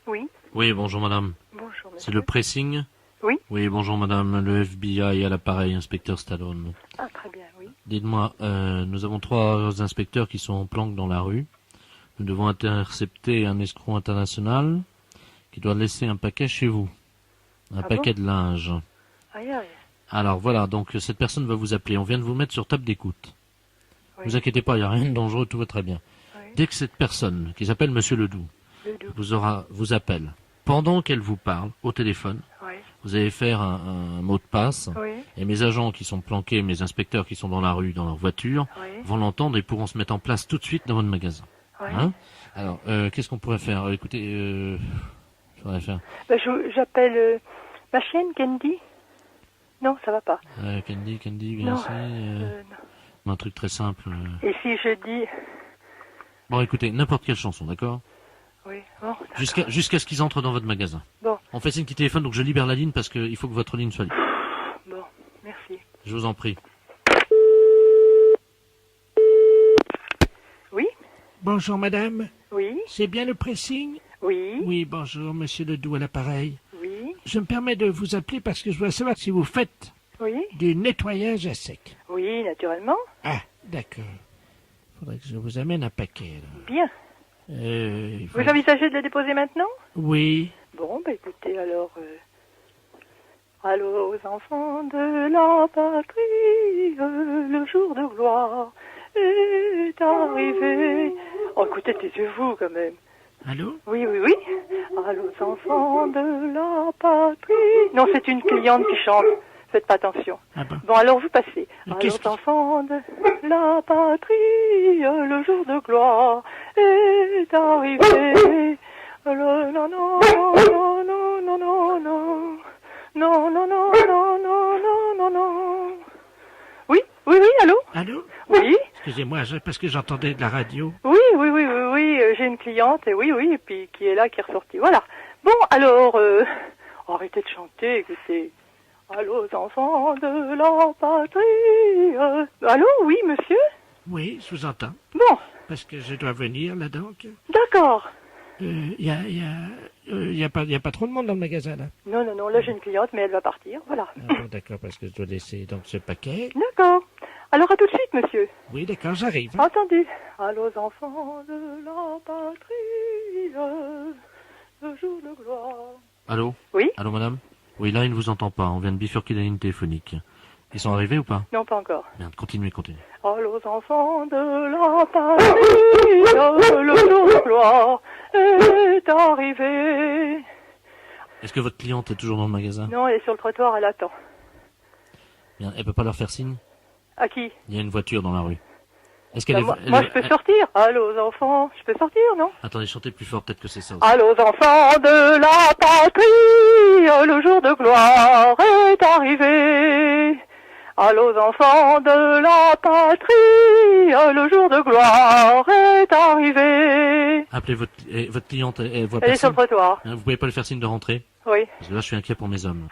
Oui. Oui, bonjour madame. Bonjour, monsieur. C'est le pressing? Oui. Oui, bonjour madame, le FBI à l'appareil, inspecteur Stallone. Ah, très bien, oui. Dites-moi, nous avons 3 inspecteurs qui sont en planque dans la rue. Nous devons intercepter un escroc international qui doit laisser un paquet chez vous. Un paquet de linge. Aïe, aïe. Alors voilà, donc cette personne va vous appeler. On vient de vous mettre sur table d'écoute. Oui. Ne vous inquiétez pas, il n'y a rien de dangereux, tout va très bien. Oui. Dès que cette personne, qui s'appelle Monsieur Ledoux, vous appelle, pendant qu'elle vous parle au téléphone, Oui. vous allez faire un mot de passe, Oui. et mes agents qui sont planqués, mes inspecteurs qui sont dans la rue, dans leur voiture, Oui. vont l'entendre et pourront se mettre en place tout de suite dans votre magasin. Oui. Hein? Alors, qu'est-ce qu'on pourrait faire? Écoutez, je voudrais faire... Ben, j'appelle ma chienne, Candy. Non, ça va pas. Candy, viens Non. ici. Non. Un truc très simple. Et si je dis... Bon, écoutez, n'importe quelle chanson, d'accord? Oui, bon, d'accord. Jusqu'à ce qu'ils entrent dans votre magasin. Bon. On fait signe qui téléphone, donc je libère la ligne parce qu'il faut que votre ligne soit libre. Bon, merci. Je vous en prie. Oui. Bonjour madame, Oui. c'est bien le pressing? Oui. Oui, bonjour monsieur Ledoux à l'appareil. Oui. Je me permets de vous appeler parce que je voudrais savoir si vous faites Oui. du nettoyage à sec. Oui, naturellement. Ah, d'accord. Faudrait que je vous amène un paquet alors. Bien. Il Vous envisagez de le déposer maintenant? Oui. Bon, ben écoutez, alors... Allô aux enfants de la patrie, le jour de gloire est arrivé. Oh, écoutez, taisez-vous quand même. Allô? Oui, oui, oui. Allô aux enfants de la patrie. Non, c'est une cliente qui chante. Faites pas attention. Ah bon? Bon, alors vous passez. Mais Allô qu'est-ce aux enfants de la patrie, le jour de gloire est arrivé. Non, non, non, non, non, non, non, non. Non, non, non, non, non, non, non, non. Oui, oui, oui, allô? Allô? Oui, Excusez-moi, parce que j'entendais de la radio. oui, oui, oui, oui, oui, j'ai une cliente, et oui, oui, et puis qui est là, qui est ressortie. Voilà. Bon, alors, arrêtez de chanter, écoutez. Allô, aux enfants de la patrie. Allô, oui, monsieur? Oui, je vous entends. Bon, Parce que je dois venir là donc. d'accord. Y a pas trop de monde dans le magasin là. Non, non, non, là j'ai une cliente, mais elle va partir, voilà. Ah bon, d'accord, parce que je dois laisser donc ce paquet. D'accord. Alors, à tout de suite, monsieur. Oui, d'accord, j'arrive. Entendu. Allô, aux enfants de la patrie, le jour de gloire. Allô? Oui? Allô, madame? Oui, là, il ne vous entend pas. On vient de bifurquer la ligne téléphonique. Ils sont arrivés ou pas? Non, pas encore. Merde, continuez. Allô, aux enfants de la patrie, le jour de gloire est arrivé. Est-ce que votre cliente est toujours dans le magasin? Non, elle est sur le trottoir, elle attend. Bien, elle peut pas leur faire signe? À qui? Il y a une voiture dans la rue. Est-ce qu'elle Ben, est... moi, je peux sortir. Allô, aux enfants, je peux sortir, non? Attendez, chantez plus fort, peut-être que c'est ça aussi. Allô, aux enfants de la patrie, le jour de gloire est arrivé. Allô, aux enfants de la patrie, le jour de gloire est arrivé. Appelez votre cliente, elle voit Elle est sur personne. le trottoir. Vous pouvez pas lui faire signe de rentrer? Oui. Parce que là, je suis inquiet pour mes hommes.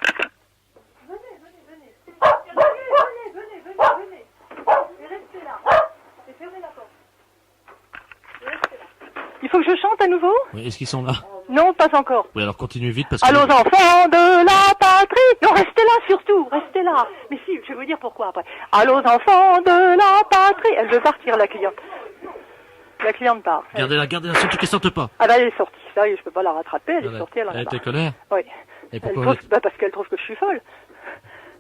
Il faut que je chante à nouveau? Oui, est-ce qu'ils sont là? Non, pas encore. Oui, alors continuez vite parce que... Allô, aux enfants de la patrie. Non, restez là surtout, restez là. Mais si, je vais vous dire pourquoi après. Allô, aux enfants de la patrie. Elle veut partir, la cliente. La cliente part. Gardez-la, surtout qu'elle sorte pas. Ah bah elle est sortie, ça y est, je peux pas la rattraper, elle est sortie, elle en Elle a était marre. colère? Oui. Et Elle pourquoi trouve, vous êtes- bah parce qu'elle trouve que je suis folle.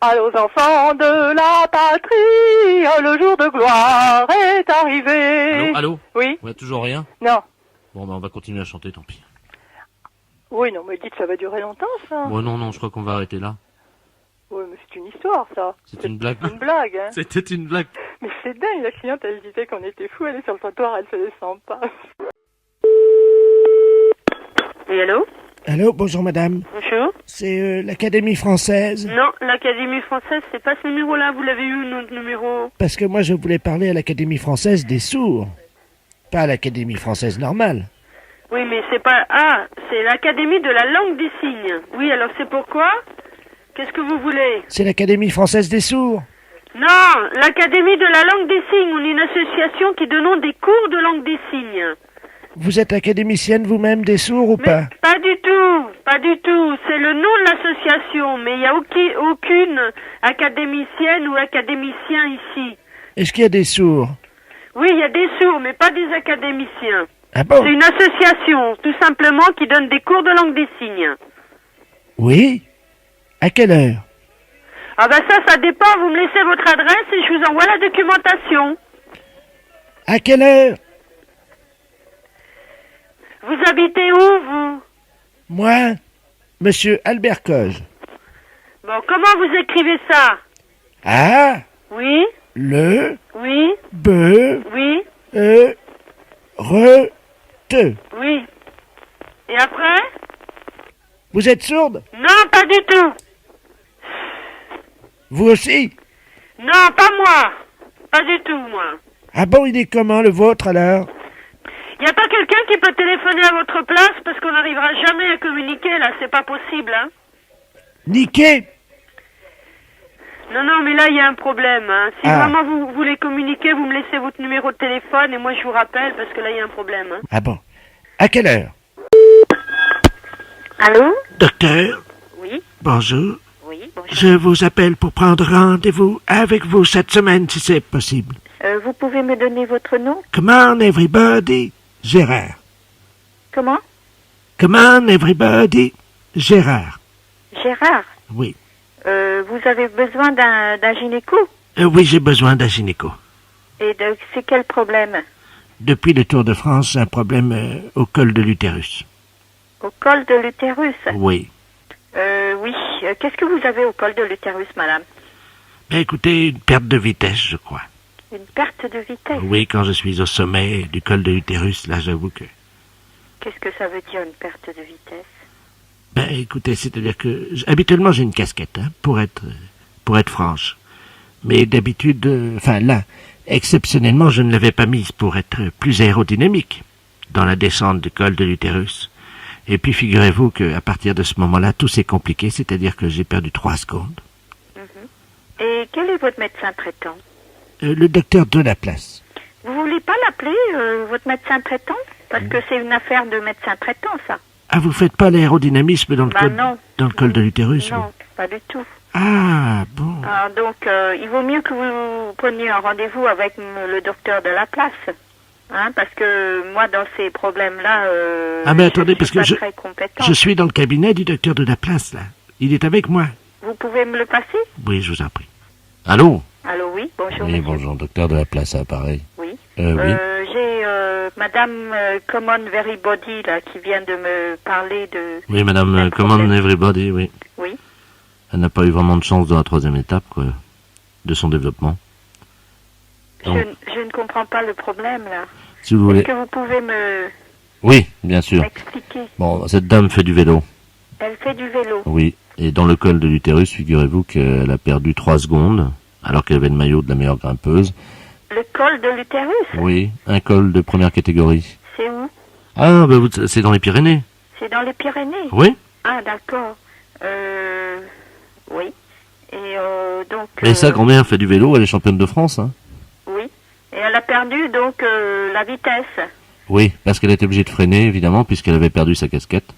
Allô, aux enfants de la patrie, le jour de gloire est arrivé. Allô? Oui? Ouais, toujours rien? Non. Bon, bah, on va continuer à chanter, tant pis. Oui, non, mais dites, ça va durer longtemps, ça. Bon, non, je crois qu'on va arrêter là. Oui, mais c'est une histoire, ça. C'est une blague. Une blague, hein. C'était une blague. Mais c'est dingue, la cliente, elle disait qu'on était fous, elle est sur le trottoir, elle se descend pas. Oui, allô? Allô, bonjour madame. Bonjour. C'est l'Académie française. Non, l'Académie française, c'est pas ce numéro-là, vous l'avez eu, notre numéro. Parce que moi je voulais parler à l'Académie française des sourds. Pas à l'Académie française normale. Oui, mais c'est pas... Ah, c'est l'Académie de la langue des signes. Oui, alors c'est pourquoi? Qu'est-ce que vous voulez? C'est l'Académie française des sourds. Non, l'Académie de la langue des signes. On est une association qui donne des cours de langue des signes. Vous êtes académicienne vous-même des sours ou Mais pas? pas du du tout, pas du tout. C'est le nom de l'association, mais il n'y a aucune académicienne ou académicien ici. Est-ce qu'il y a des sourds? Oui, il y a des sourds, mais pas des académiciens. Ah bon? C'est une association, tout simplement, qui donne des cours de langue des signes. Oui? À quelle heure? Ah ben ça dépend. Vous me laissez votre adresse et je vous envoie la documentation. À quelle heure? Vous habitez où, vous? Moi, Monsieur Albert Coge. Bon, comment vous écrivez ça? A, Oui, le, oui, B, oui, E, re, te. oui. Et après? Vous êtes sourde? Non, pas du tout. Vous aussi? Non, pas moi. Pas du tout, moi. Ah bon, il est comment le vôtre alors? Y a pas quelqu'un qui peut téléphoner à votre place parce qu'on n'arrivera jamais à communiquer, là. C'est pas possible, hein. Niqué? Non, non, mais là, il y a un problème, hein. Si Ah. vraiment vous voulez communiquer, vous me laissez votre numéro de téléphone et moi, je vous rappelle parce que là, il y a un problème, hein. Ah bon. À quelle heure? Allô? Docteur, Oui, bonjour. oui, bonjour. Je vous appelle pour prendre rendez-vous avec vous cette semaine si c'est possible. Vous pouvez me donner votre nom? Come on everybody, Gérard. Comment? Come on everybody, Gérard. Gérard. Oui. Vous avez besoin d'un gynéco? Oui, j'ai besoin d'un gynéco. Et c'est quel problème? Depuis le Tour de France, j'ai un problème au col de l'utérus. Au col de l'utérus? Oui. Oui. Qu'est-ce que vous avez au col de l'utérus, madame? Ben écoutez, une perte de vitesse, je crois. Une perte de vitesse? Oui, quand je suis au sommet du col de l'utérus, là, j'avoue que... Qu'est-ce que ça veut dire, une perte de vitesse? Ben écoutez, c'est-à-dire que... habituellement, j'ai une casquette, hein, pour être franche. Mais d'habitude, enfin là, exceptionnellement, je ne l'avais pas mise pour être plus aérodynamique dans la descente du col de l'utérus. Et puis figurez-vous qu'à partir de ce moment-là, tout s'est compliqué, c'est-à-dire que j'ai perdu 3 secondes. Et quel est votre médecin traitant? Le docteur de la place. Vous voulez pas l'appeler, votre médecin traitant? Parce que c'est une affaire de médecin traitant, ça. Ah, vous faites pas l'aérodynamisme dans le Bah col, non. dans le col de l'utérus? Non, vous pas du tout. Ah, bon. Ah, donc, il vaut mieux que vous preniez un rendez-vous avec le docteur de la place. Hein, parce que moi, dans ces problèmes-là, Ah, mais attendez, parce que je suis pas très compétente. je suis dans le cabinet du docteur de la place, là. Il est avec moi. Vous pouvez me le passer? Oui, je vous en prie. Allô? Allô, oui, bonjour, Oui, monsieur. bonjour, docteur de la place, à Paris. Oui. Oui. J'ai Madame Common Verybody, là, qui vient de me parler de... Oui, madame, un Command problème. Everybody, oui. Oui. Elle n'a pas eu vraiment de chance dans la 3e étape, quoi, de son développement. Donc, Je ne comprends pas le problème, là. si vous Est-ce voulez... que vous pouvez Oui, bien sûr. m'expliquer? Bon, cette dame fait du vélo, Elle fait du vélo. oui. Et dans le col de l'utérus, figurez-vous qu'elle a perdu 3 secondes, alors qu'elle avait le maillot de la meilleure grimpeuse. Le col de l'utérus? Oui, un col de première catégorie. C'est où? Ah, ben c'est dans les Pyrénées. C'est dans les Pyrénées? Oui. Ah, d'accord. Oui. Et donc... Et sa grand-mère fait du vélo, elle est championne de France, hein. Oui. Et elle a perdu, donc, la vitesse. Oui, parce qu'elle était obligée de freiner, évidemment, puisqu'elle avait perdu sa casquette.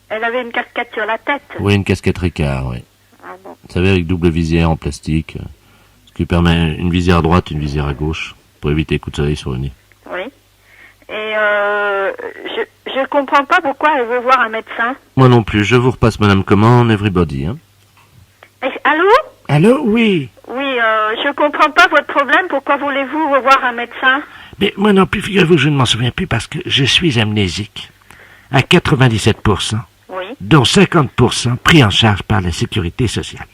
Elle avait une casquette sur la tête. Oui, une casquette Ricard, oui. Ah bon. Vous savez, avec double visière en plastique, ce qui permet une visière à droite, une visière à gauche, pour éviter les coups de soleil sur le nez. Oui. Et je comprends pas pourquoi elle veut voir un médecin. Moi non plus, je vous repasse Madame Command Everybody, hein. Allô? Allô? Oui. Oui, je comprends pas votre problème. Pourquoi voulez-vous revoir un médecin? Mais moi non plus, figurez-vous, je ne m'en souviens plus parce que je suis amnésique. À 97%, Oui, dont 50% pris en charge par la sécurité sociale.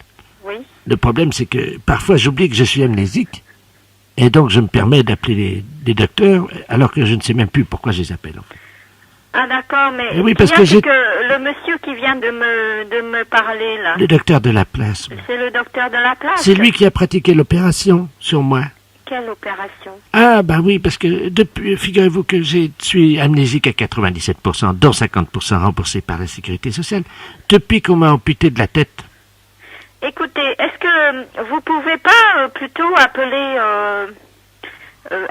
oui. Le problème, c'est que parfois j'oublie que je suis amnésique. Et donc je me permets d'appeler des docteurs alors que je ne sais même plus pourquoi je les appelle. En fait. Ah d'accord, mais Eh oui, parce il y a que j'ai- que le monsieur qui vient de me parler là, Le docteur de la place. oui. c'est le docteur de la place. C'est lui qui a pratiqué l'opération sur moi. Quelle opération? Ah, bah oui, parce que depuis, figurez-vous que je suis amnésique à 97%, dont 50% remboursé par la sécurité sociale, depuis qu'on m'a amputé de la tête. Écoutez, est-ce que vous pouvez pas plutôt appeler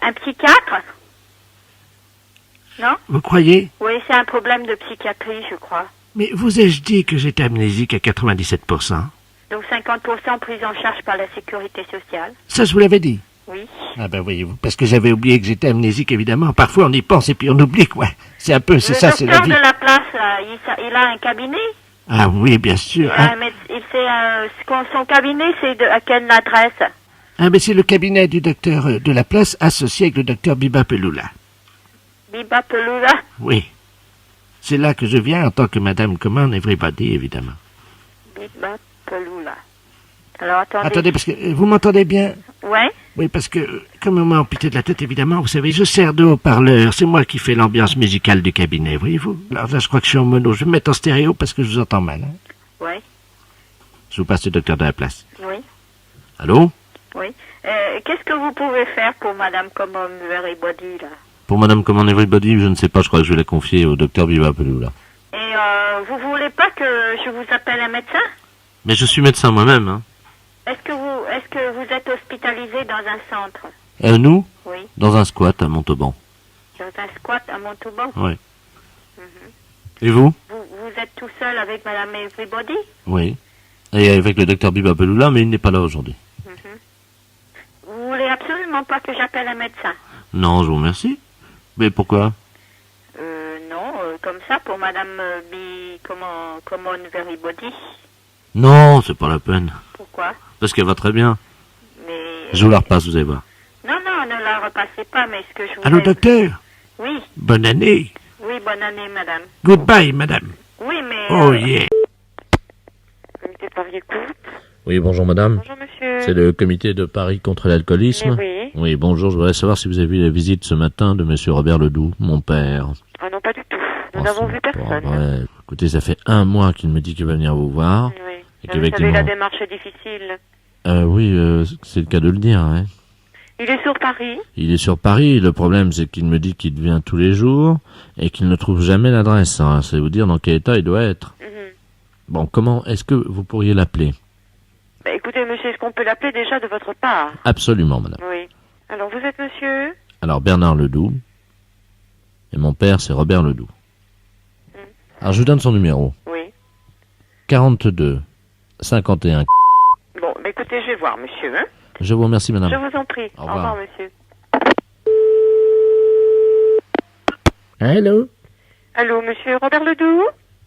un psychiatre? Non? Vous croyez? Oui, c'est un problème de psychiatrie, je crois. Mais vous ai-je dit que j'étais amnésique à 97%? Donc 50% prise en charge par la sécurité sociale. Ça, je vous l'avais dit. Oui. Ah ben voyez-vous, parce que j'avais oublié que j'étais amnésique, évidemment. Parfois, on y pense et puis on oublie, quoi. C'est un peu, c'est ça, c'est la Le vie. docteur de la place, là, il a un cabinet. Ah oui, bien sûr. Ah, Son cabinet, c'est à quelle adresse? ah mais c'est le cabinet du docteur de la place associé avec le docteur Biba Peloula. Biba Peloula? Oui. C'est là que je viens en tant que Madame Common Everybody, évidemment. Biba Peloula. Alors, attendez. Attendez, parce que vous m'entendez bien? Ouais? Oui, parce que, comme on m'a amputé de la tête, évidemment, vous savez, je sers de haut-parleur. C'est moi qui fais l'ambiance musicale du cabinet, voyez-vous. Alors là, je crois que je suis en mono. Je vais me mettre en stéréo parce que je vous entends mal. Hein. Ouais. Je vous passe le docteur de la place. Oui. Allô? Oui. Qu'est-ce que vous pouvez faire pour Madame Common Everybody, là? Pour Madame Command Everybody, je ne sais pas, je crois que je vais la confier au docteur Biba Peloula. Et vous voulez pas que je vous appelle un médecin? Mais je suis médecin moi-même, hein. Est-ce que vous êtes hospitalisé dans un centre? Nous? Oui. Dans un squat à Montauban. Dans un squat à Montauban? Oui. Et vous? Vous êtes tout seul avec Madame Everybody? Oui. Et avec le docteur Biba Peloula, mais il n'est pas là aujourd'hui. Vous voulez absolument pas que j'appelle un médecin? Non, je vous remercie. Mais pourquoi? Non, comme ça, pour Madame Common Everybody. Non, c'est pas la peine. Pourquoi? Parce qu'elle va très bien. Mais... Je vous la repasse, vous allez voir. Non, ne la repassez pas, mais ce que je voulais... Allô, docteur? Oui, Bonne année. oui, bonne année, madame. Goodbye, madame. Oui, mais... Oh yeah. Comité de Paris écoute. Oui, bonjour madame. Bonjour, monsieur. C'est le comité de Paris contre l'alcoolisme. Oui. Oui, bonjour, je voudrais savoir si vous avez vu la visite ce matin de monsieur Robert Ledoux, mon père. Ah non, pas du tout. Nous Oh, n'avons c'est vu pas personne. vrai. Écoutez, ça fait 1 mois qu'il me dit qu'il va venir vous voir. Oui. Et Vous savez, qu'effectivement... la démarche est difficile. Oui, c'est le cas de le dire. Hein. Il est sur Paris. Il est sur Paris. Le problème, c'est qu'il me dit qu'il vient tous les jours et qu'il ne trouve jamais l'adresse. Hein. C'est vous dire dans quel état il doit être. Bon, comment est-ce que vous pourriez l'appeler? Bah, écoutez, monsieur, est-ce qu'on peut l'appeler déjà de votre part? Absolument, madame. Oui. Alors, vous êtes monsieur? Alors, Bernard Ledoux. Et mon père, c'est Robert Ledoux. Alors, je vous donne son numéro. Oui. 42 51. Bon, bah, écoutez, je vais voir, monsieur. Hein. Je vous remercie, madame. Je vous en prie. Au revoir. monsieur. Allô? Allô, monsieur Robert Ledoux?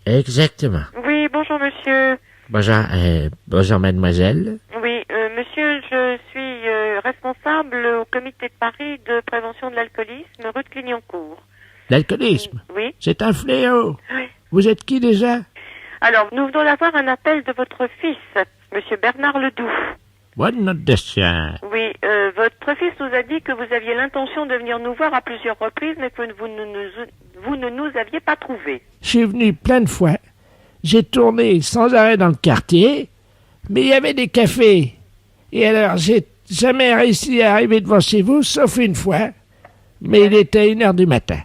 Exactement. Oui, bonjour, monsieur. Bonjour, mademoiselle. Oui, monsieur, je suis responsable au comité de Paris de prévention de l'alcoolisme, rue de Clignancourt. L'alcoolisme, Oui. c'est un fléau. Oui. Vous êtes qui déjà? Alors, nous venons d'avoir un appel de votre fils, monsieur Bernard Ledoux. What not the chien? Oui, votre fils nous a dit que vous aviez l'intention de venir nous voir à plusieurs reprises, mais que vous ne nous aviez pas trouvé. Je suis venu plein de fois. J'ai tourné sans arrêt dans le quartier, mais il y avait des cafés. Et alors, j'ai jamais réussi à arriver devant chez vous, sauf une fois. Mais il était 1h du matin.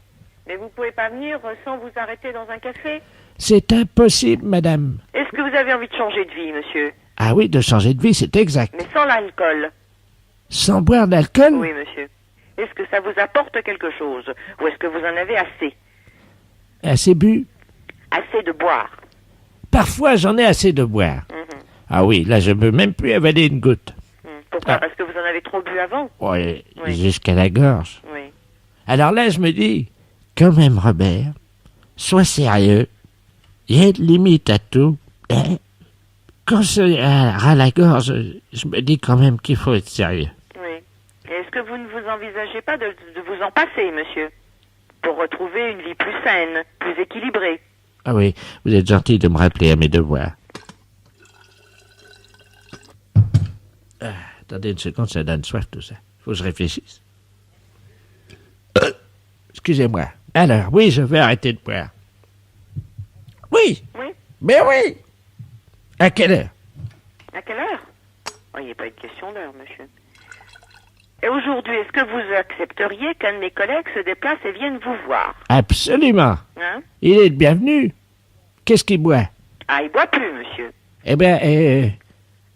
Mais vous pouvez pas venir sans vous arrêter dans un café? C'est impossible, madame. Est-ce que vous avez envie de changer de vie, monsieur? Ah oui, de changer de vie, c'est exact. Mais sans l'alcool? Sans boire d'alcool? Oui, monsieur. Est-ce que ça vous apporte quelque chose? Ou est-ce que vous en avez assez? Assez bu? Assez de boire? Parfois, j'en ai assez de boire. Ah oui, là, je ne peux même plus avaler une goutte. Pourquoi? Ah. Parce que vous en avez trop bu avant? Oui, Oui. jusqu'à la gorge. Oui. Alors là, je me dis, quand même, Robert, sois sérieux. Il y a une limite à tout. Hein? Quand c'est à la gorge, je me dis quand même qu'il faut être sérieux. Oui. Et est-ce que vous ne vous envisagez pas de vous en passer, monsieur? Pour retrouver une vie plus saine, plus équilibrée? Ah oui, vous êtes gentil de me rappeler à mes devoirs. Attendez une seconde, ça donne soif tout ça. Faut que je réfléchisse. Excusez-moi. Alors, oui, je vais arrêter de boire. Oui, Oui. mais oui. À quelle heure? À quelle heure? Oh, il n'y a pas une question d'heure, monsieur. Et aujourd'hui, est-ce que vous accepteriez qu'un de mes collègues se déplace et vienne vous voir? Absolument. Hein? Il est le bienvenu. Qu'est-ce qu'il boit? Ah, il boit plus, monsieur. Eh bien,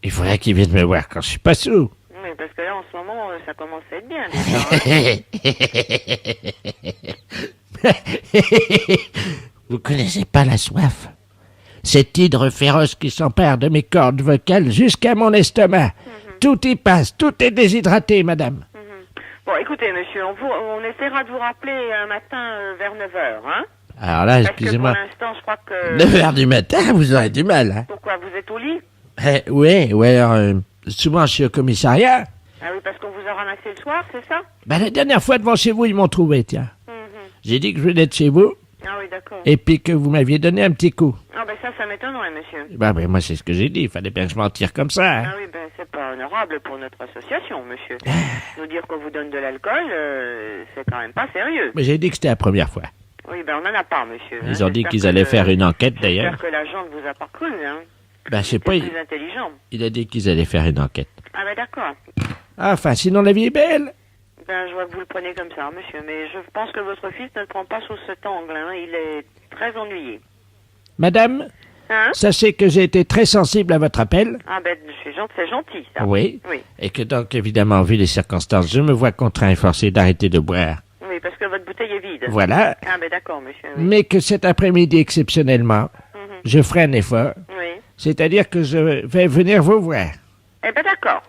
il faudrait qu'il vienne me voir quand je suis pas sous. Oui, parce que là, en ce moment, ça commence à être bien, déjà. Hein? Vous connaissez pas la soif? Cet hydre féroce qui s'empare de mes cordes vocales jusqu'à mon estomac. Tout y passe, tout est déshydraté, madame. Bon, écoutez, monsieur, on essaiera de vous rappeler un matin vers 9h, hein? Alors là, excusez-moi. Parce que pour l'instant, je crois que... 9h du matin, vous aurez du mal, hein? Pourquoi, vous êtes au lit? Oui, alors, souvent je suis au commissariat. Ah oui, parce qu'on vous a ramassé le soir, c'est ça? La dernière fois devant chez vous, ils m'ont trouvé, tiens. J'ai dit que je venais de chez vous, Ah oui, d'accord. et puis que vous m'aviez donné un petit coup. Ah ben ça m'étonnerait, monsieur. Moi, c'est ce que j'ai dit, il fallait bien que je m'en tire comme ça, hein. Ah oui, ben c'est pas honorable pour notre association, monsieur. Nous dire qu'on vous donne de l'alcool, c'est quand même pas sérieux. Mais j'ai dit que c'était la première fois. Oui, ben on en a pas, monsieur. Ils ont dit qu'ils allaient faire une enquête, d'ailleurs. J'espère que l'agent ne vous a pas cru, hein. Je sais pas, C'est plus intelligent. il a dit qu'ils allaient faire une enquête. Ah ben d'accord. Enfin, sinon la vie est belle. Ben je vois que vous le prenez comme ça, monsieur, mais je pense que votre fils ne le prend pas sous cet angle, hein. Il est très ennuyé. Madame, Hein? sachez que j'ai été très sensible à votre appel. Ah ben c'est gentil, ça. Oui. Oui. Et que donc, évidemment, vu les circonstances, je me vois contraint et forcé d'arrêter de boire. Oui, parce que votre bouteille est vide. Voilà. Ah ben d'accord, monsieur. Oui. Mais que cet après-midi, exceptionnellement, je ferai un effort. Oui. C'est-à-dire que je vais venir vous voir. Eh ben d'accord.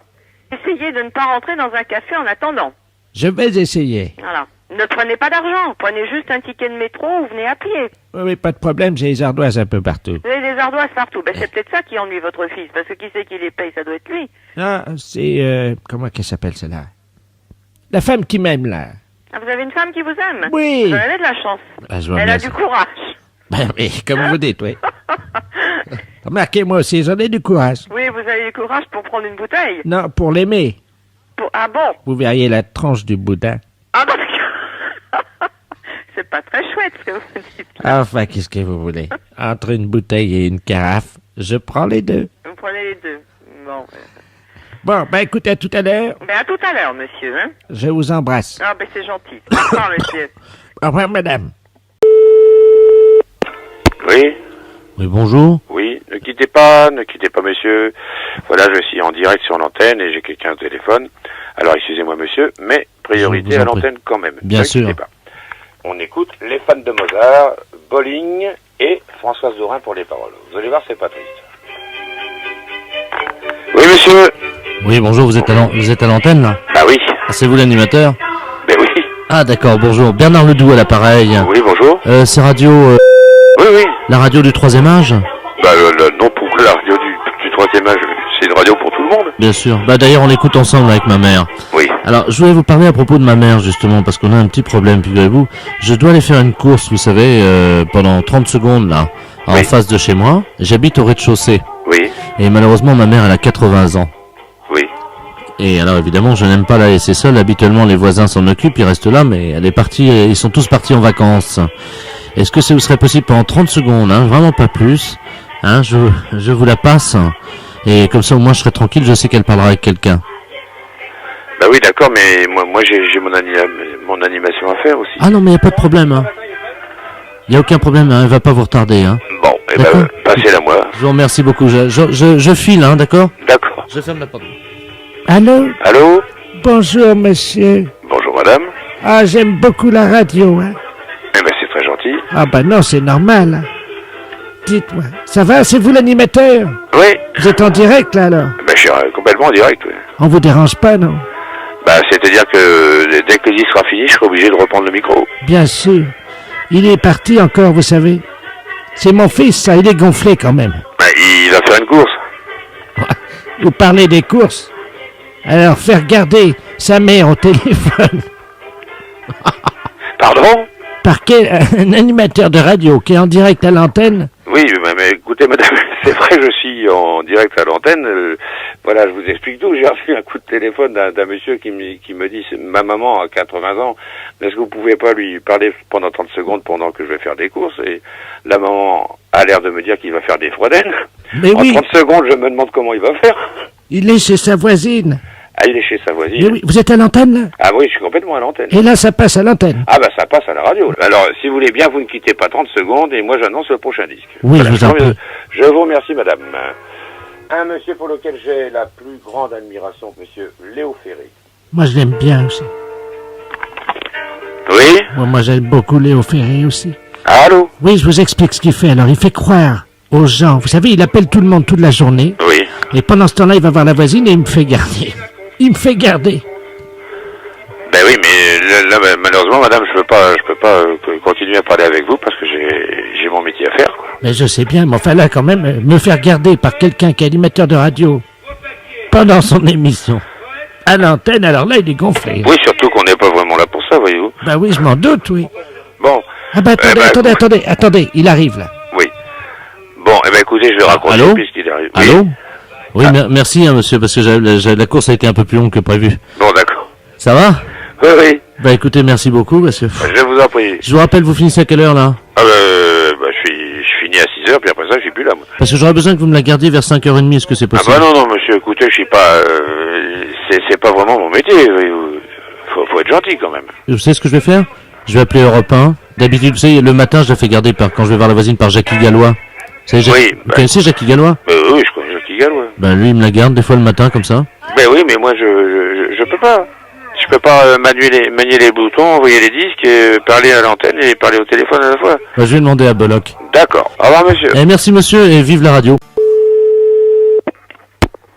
Essayez de ne pas rentrer dans un café en attendant. Je vais essayer. Voilà. Ne prenez pas d'argent. Prenez juste un ticket de métro ou venez à pied. Oui, pas de problème, j'ai les ardoises un peu partout. Vous avez des ardoises partout. Ben c'est peut-être ça qui ennuie votre fils, parce que qui c'est qui les paye? Ça doit être lui. Ah, c'est... comment qu'elle s'appelle, celle-là? La femme qui m'aime, là. Ah, vous avez une femme qui vous aime? Oui. Vous avez de la chance. Ah, je vous Elle a remercie. du courage. Oui, comme vous dites, oui. Remarquez, moi aussi, j'en ai du courage. Oui, vous avez du courage pour prendre une bouteille. Non, pour l'aimer. Ah bon? Vous verriez la tranche du boudin. Ah bah c'est pas très chouette ce que vous dites. Enfin, qu'est-ce que vous voulez? Entre une bouteille et une carafe, je prends les deux. Vous prenez les deux. Bon. Bon, écoutez, à tout à l'heure. Ben à tout à l'heure, monsieur. Hein? Je vous embrasse. Ah ben c'est gentil. Au revoir, monsieur. Au revoir, madame. Oui, Oui, bonjour. oui, ne quittez pas, monsieur. Voilà, je suis en direct sur l'antenne et j'ai quelqu'un au téléphone. Alors, excusez-moi, monsieur, mais priorité Je vous à en prie. l'antenne quand même. Bien Ne quittez sûr. pas. On écoute les fans de Mozart, Bolling et Françoise Dorin pour les paroles. Vous allez voir, c'est pas triste. Oui, monsieur. Oui, bonjour, vous êtes à l'antenne, là? Ah oui, Ah, c'est vous l'animateur? ben oui. Ah, d'accord, bonjour. Bernard Ledoux à l'appareil. Oui, bonjour. C'est radio... Oui, oui. la radio du 3e âge? Non, pour la radio du 3e âge, c'est une radio pour tout le monde. Bien sûr. D'ailleurs, on l'écoute ensemble avec ma mère. Oui. Alors, je voulais vous parler à propos de ma mère, justement, parce qu'on a un petit problème, figurez-vous. Je dois aller faire une course, vous savez, pendant 30 secondes, là, en Oui. face de chez moi. J'habite au rez-de-chaussée. Oui, Et malheureusement, ma mère, elle a 80 ans. oui. Et alors, évidemment, je n'aime pas la laisser seule. Habituellement, les voisins s'en occupent, ils restent là, mais elle est partie, ils sont tous partis en vacances. Est-ce que ça vous serait possible pendant 30 secondes, hein, vraiment pas plus, hein, je vous la passe, et comme ça, au moins, je serai tranquille, je sais qu'elle parlera avec quelqu'un. Bah oui, d'accord, mais moi j'ai mon animation à faire aussi. Ah non, mais il n'y a pas de problème, hein. Il n'y a aucun problème, hein, elle va pas vous retarder, hein. Bon, eh ben, D'accord. passez-la moi. Je vous remercie beaucoup, je file, hein, d'accord? D'accord. Je ferme la porte. Allô? Allô? Bonjour, monsieur. Bonjour, madame. Ah, j'aime beaucoup la radio, hein. Eh ben, c'est très gentil. Ah non, c'est normal. Dites-moi, ça va, c'est vous l'animateur? Oui. Vous êtes en direct, là, alors? Ben, je suis complètement en direct, oui. On vous dérange pas, non? Bah, c'est-à-dire que dès que le disque sera fini, je serai obligé de reprendre le micro. Bien sûr. Il est parti encore, vous savez. C'est mon fils, ça, il est gonflé quand même. Bah, il va faire une course. Vous parlez des courses. Alors, faire garder sa mère au téléphone Pardon? par un animateur de radio qui est en direct à l'antenne. Oui, mais écoutez, madame, c'est vrai, je suis en direct à l'antenne. Voilà, je vous explique tout. J'ai reçu un coup de téléphone d'un monsieur qui me dit, ma maman a 80 ans, est-ce que vous pouvez pas lui parler pendant 30 secondes pendant que je vais faire des courses? Et la maman a l'air de me dire qu'il va faire des froidaines. Mais En oui, 30 secondes, je me demande comment il va faire. il est chez sa voisine. Ah, il est chez sa voisine. Mais oui, vous êtes à l'antenne, là? Ah oui, je suis complètement à l'antenne. Et là, ça passe à l'antenne. Ah bah ça passe à la radio. Alors, si vous voulez bien, vous ne quittez pas 30 secondes et moi j'annonce le prochain disque. Oui, je vous en prie. Je vous remercie, madame. Un monsieur pour lequel j'ai la plus grande admiration, monsieur Léo Ferré. Moi, je l'aime bien aussi. Oui. Moi j'aime beaucoup Léo Ferré aussi. Allô? Oui, je vous explique ce qu'il fait. Alors, il fait croire aux gens. Vous savez, il appelle tout le monde toute la journée. Oui. Et pendant ce temps-là, il va voir la voisine et il me fait garder. Il me fait garder. Ben oui, mais là, malheureusement, madame, je peux pas continuer à parler avec vous parce que j'ai mon métier à faire, quoi. Mais je sais bien, mais enfin là, quand même, me faire garder par quelqu'un qui est animateur de radio pendant son émission à l'antenne, alors là, il est gonflé. Oui, surtout qu'on n'est pas vraiment là pour ça, voyez-vous. Bah oui, je m'en doute, oui. Bon. Ah bah attendez, il arrive là. Oui. Bon, eh ben écoutez, je vais raccrocher Allô? puisqu'il arrive. Allô? Oui, merci, hein, monsieur, parce que la course a été un peu plus longue que prévu. Bon, d'accord. Ça va? Oui, oui. Bah écoutez, merci beaucoup, parce que... Je vous en prie. Je vous rappelle, vous finissez à quelle heure, là? Je finis à 6h, puis après ça, je suis plus là, moi. Parce que j'aurais besoin que vous me la gardiez vers 5h30, est-ce que c'est Ah possible? bah non, monsieur, écoutez, je suis pas... c'est pas vraiment mon métier, voyez-vous. Faut être gentil, quand même. Vous savez ce que je vais faire? Je vais appeler Europe 1. D'habitude, vous savez, le matin, je la fais garder quand je vais voir la voisine par Jackie Gallois. Vous savez, Oui, vous connaissez Jackie Gallois? Oui, je connais Jackie Gallois. Ben lui, il me la garde des fois le matin, comme ça. Ben oui, mais moi, je peux pas. Je peux pas manier les boutons, envoyer les disques, et parler à l'antenne et parler au téléphone à la fois. Ben, je vais demander à Bollock. D'accord. Au revoir, monsieur. Eh, merci, monsieur, et vive la radio.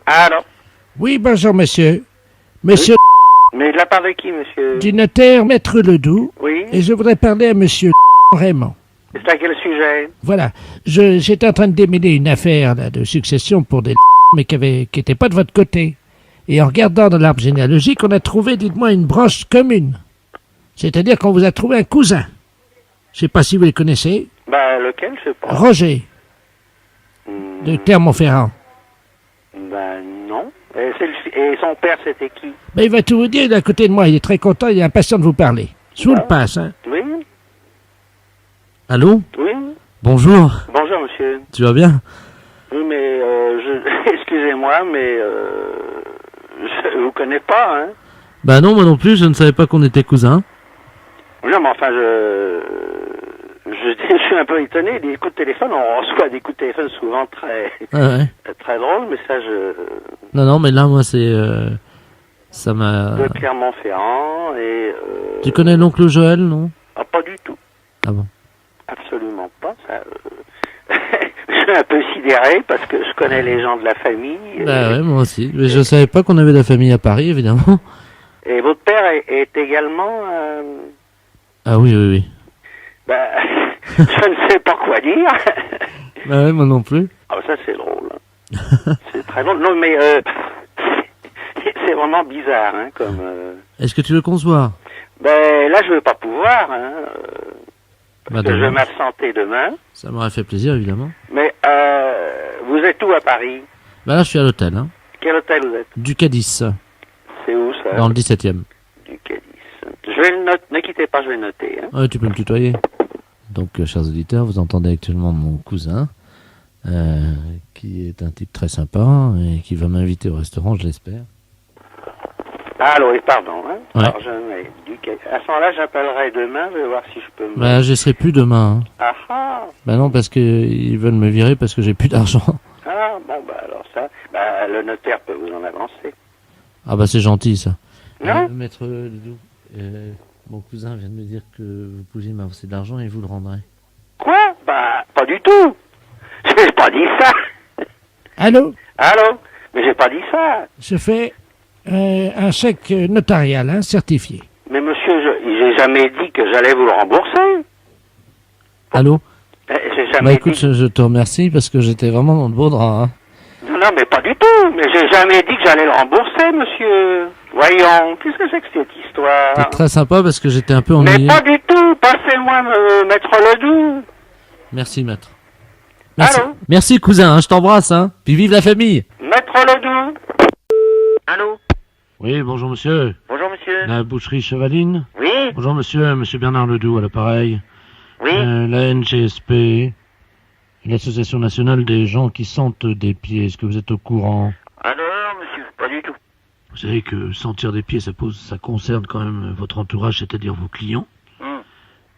Alors, Oui, bonjour, monsieur. Monsieur mais de la part de qui, monsieur? du notaire Maître Ledoux. Oui. Et je voudrais parler à monsieur Raymond. C'est à quel sujet? Voilà. J'étais en train de démêler une affaire là, de succession pour des mais qui était pas de votre côté. Et en regardant dans l'arbre généalogique, on a trouvé, dites-moi, une branche commune. C'est-à-dire qu'on vous a trouvé un cousin. Je sais pas si vous les connaissez. Bah, lequel, je sais pas. Roger, de Clermont-Ferrand. Bah, non. Et son père, c'était qui? Ben, il va tout vous dire, il est à côté de moi, il est très content, il est impatient de vous parler. Je vous le passe, hein. Oui, Allô? oui. Bonjour. Bonjour, monsieur. Tu vas bien? Oui, mais excusez-moi, mais je vous connais pas, hein. Bah non, moi non plus, je ne savais pas qu'on était cousins. Non, mais enfin, je suis un peu étonné. Des coups de téléphone, on reçoit des coups de téléphone souvent très très drôles, mais ça, Non, mais là, moi, c'est... ça m'a... de Clermont-Ferrand et... Tu connais l'oncle Joël, non? Ah, pas du tout. Ah bon? Absolument pas. Ça, je suis un peu sidéré parce que je connais les gens de la famille. Bah ouais, moi aussi. Mais je savais pas qu'on avait de la famille à Paris, évidemment. Et votre père est également... Ah oui, oui, oui. Bah, je ne sais pas quoi dire. Bah ouais, moi non plus. Ah, ça, c'est drôle. C'est très drôle. Non, mais c'est vraiment bizarre, hein, comme... Est-ce que tu veux qu'on se voit? Ben, là, je vais pas pouvoir, hein, parce Bah, que je vais demain. m'absenter demain. Ça m'aurait fait plaisir, évidemment. Mais, vous êtes où à Paris? Bah là, je suis à l'hôtel, hein. Quel hôtel vous êtes? Du Cadiz, C'est où, ça? dans le 17e. Du Cadiz. Je vais le noter. Ne quittez pas, je vais le noter, hein. Ouais, tu peux me tutoyer. Donc, chers auditeurs, vous entendez actuellement mon cousin, qui est un type très sympa et qui va m'inviter au restaurant, je l'espère. Allô, et pardon, hein. Ouais. Alors, à ce moment-là, j'appellerai demain, je vais voir si je peux me... Bah, je serai plus demain. Hein. Ah ah. Bah non, parce que ils veulent me virer parce que j'ai plus d'argent. Ah, bon, bah alors ça, bah, le notaire peut vous en avancer. Ah bah c'est gentil ça. Non? Maître Ledoux, mon cousin vient de me dire que vous pouviez m'avancer de l'argent et vous le rendrez. Quoi? Bah, pas du tout. J'ai pas dit ça. Allô? Allô? Mais j'ai pas dit ça. Je fais un chèque notarial, hein, certifié. Mais monsieur, j'ai jamais dit que j'allais vous le rembourser. Allô? J'ai jamais Bah écoute, dit... je te remercie parce que j'étais vraiment dans le beau drap. Hein. Non, mais pas du tout. Mais j'ai jamais dit que j'allais le rembourser, monsieur. Voyons, qu'est-ce que c'est que cette histoire? T'es très sympa parce que j'étais un peu Mais ennuyé. pas du tout. Passez-moi Maître Ledoux. Merci maître. Merci. Allô? Merci cousin, hein, je t'embrasse. Hein. Puis vive la famille. Maître Ledoux. Allô? Oui, bonjour monsieur. Bonjour, monsieur. La boucherie Chevaline. Oui? Bonjour monsieur, monsieur Bernard Ledoux à l'appareil. Oui? La NGSP, l'Association nationale des gens qui sentent des pieds. Est-ce que vous êtes au courant? Ah non, monsieur, pas du tout. Vous savez que sentir des pieds, ça concerne quand même votre entourage, c'est-à-dire vos clients.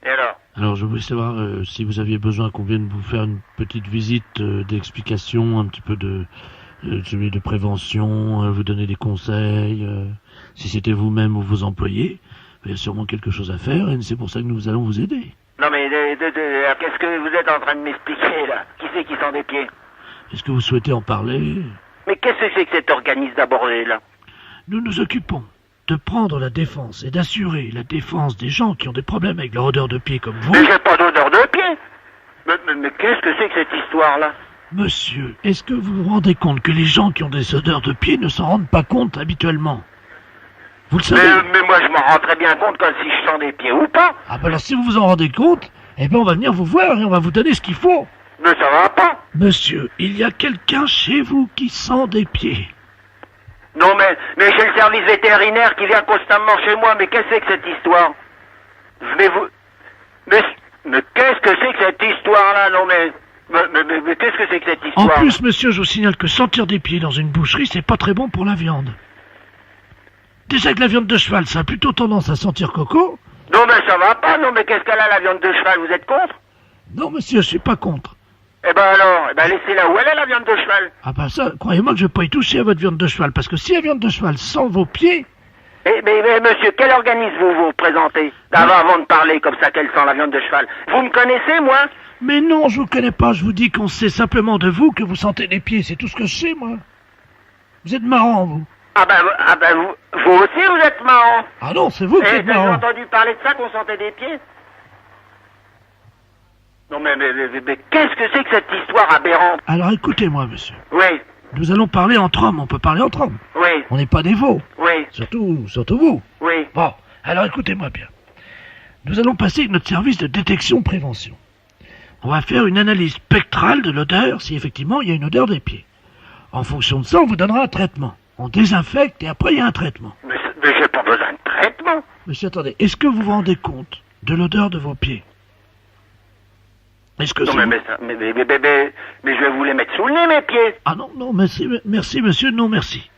Et alors? Alors je voulais savoir si vous aviez besoin qu'on vienne vous faire une petite visite d'explication, un petit peu de prévention, vous donner des conseils, si c'était vous-même ou vos employés. Il y a sûrement quelque chose à faire et c'est pour ça que nous allons vous aider. Non mais qu'est-ce que vous êtes en train de m'expliquer là? Qui c'est qui sent des pieds? Est-ce que vous souhaitez en parler? Mais qu'est-ce que c'est que cet organisme d'abordé là? Nous nous occupons de prendre la défense et d'assurer la défense des gens qui ont des problèmes avec leur odeur de pied comme vous. Mais j'ai pas d'odeur de pied. Mais qu'est-ce que c'est que cette histoire là? Monsieur, est-ce que vous vous rendez compte que les gens qui ont des odeurs de pied ne s'en rendent pas compte habituellement? Vous le savez? Mais moi je m'en rends très bien compte quand si je sens des pieds ou pas. Ah ben alors si vous vous en rendez compte, eh ben on va venir vous voir et on va vous donner ce qu'il faut. Mais ça va pas. Monsieur, il y a quelqu'un chez vous qui sent des pieds. Non mais j'ai le service vétérinaire qui vient constamment chez moi, mais qu'est-ce que c'est que cette histoire? Venez-vous... Mais qu'est-ce que c'est que cette histoire-là? Non mais qu'est-ce que c'est que cette histoire? En plus, monsieur, je vous signale que sentir des pieds dans une boucherie, c'est pas très bon pour la viande. Déjà que la viande de cheval, ça a plutôt tendance à sentir coco. Non mais ça va pas, non mais qu'est-ce qu'elle a la viande de cheval? Vous êtes contre? Non, monsieur, je suis pas contre. Eh ben alors, laissez-la où elle est la viande de cheval. Ah ben ça, croyez-moi que je vais pas y toucher à votre viande de cheval, parce que si la viande de cheval sent vos pieds... Mais monsieur, quel organisme vous présentez avant de parler comme ça qu'elle sent la viande de cheval? Vous me connaissez, moi? Mais non, je vous connais pas, je vous dis qu'on sait simplement de vous que vous sentez les pieds, c'est tout ce que je sais, moi. Vous êtes marrant, vous. Ah ben vous aussi vous êtes marrant. Ah non, c'est vous qui êtes T'as marrant. entendu parler de ça qu'on sentait des pieds? Non mais qu'est-ce que c'est que cette histoire aberrante? Alors écoutez-moi, monsieur. Oui, Nous allons parler entre hommes, on peut parler entre hommes. oui, On n'est pas des veaux. oui, Surtout vous. oui. Bon, alors écoutez-moi bien. Nous allons passer notre service de détection-prévention. On va faire une analyse spectrale de l'odeur, si effectivement il y a une odeur des pieds. En fonction de ça, on vous donnera un traitement. On désinfecte et après il y a un traitement. Mais j'ai pas besoin de traitement. Monsieur, attendez, est-ce que vous vous rendez compte de l'odeur de vos pieds? Est-ce que Non c'est... mais je vais vous les mettre sous le nez mes pieds. Ah non, merci monsieur, non merci.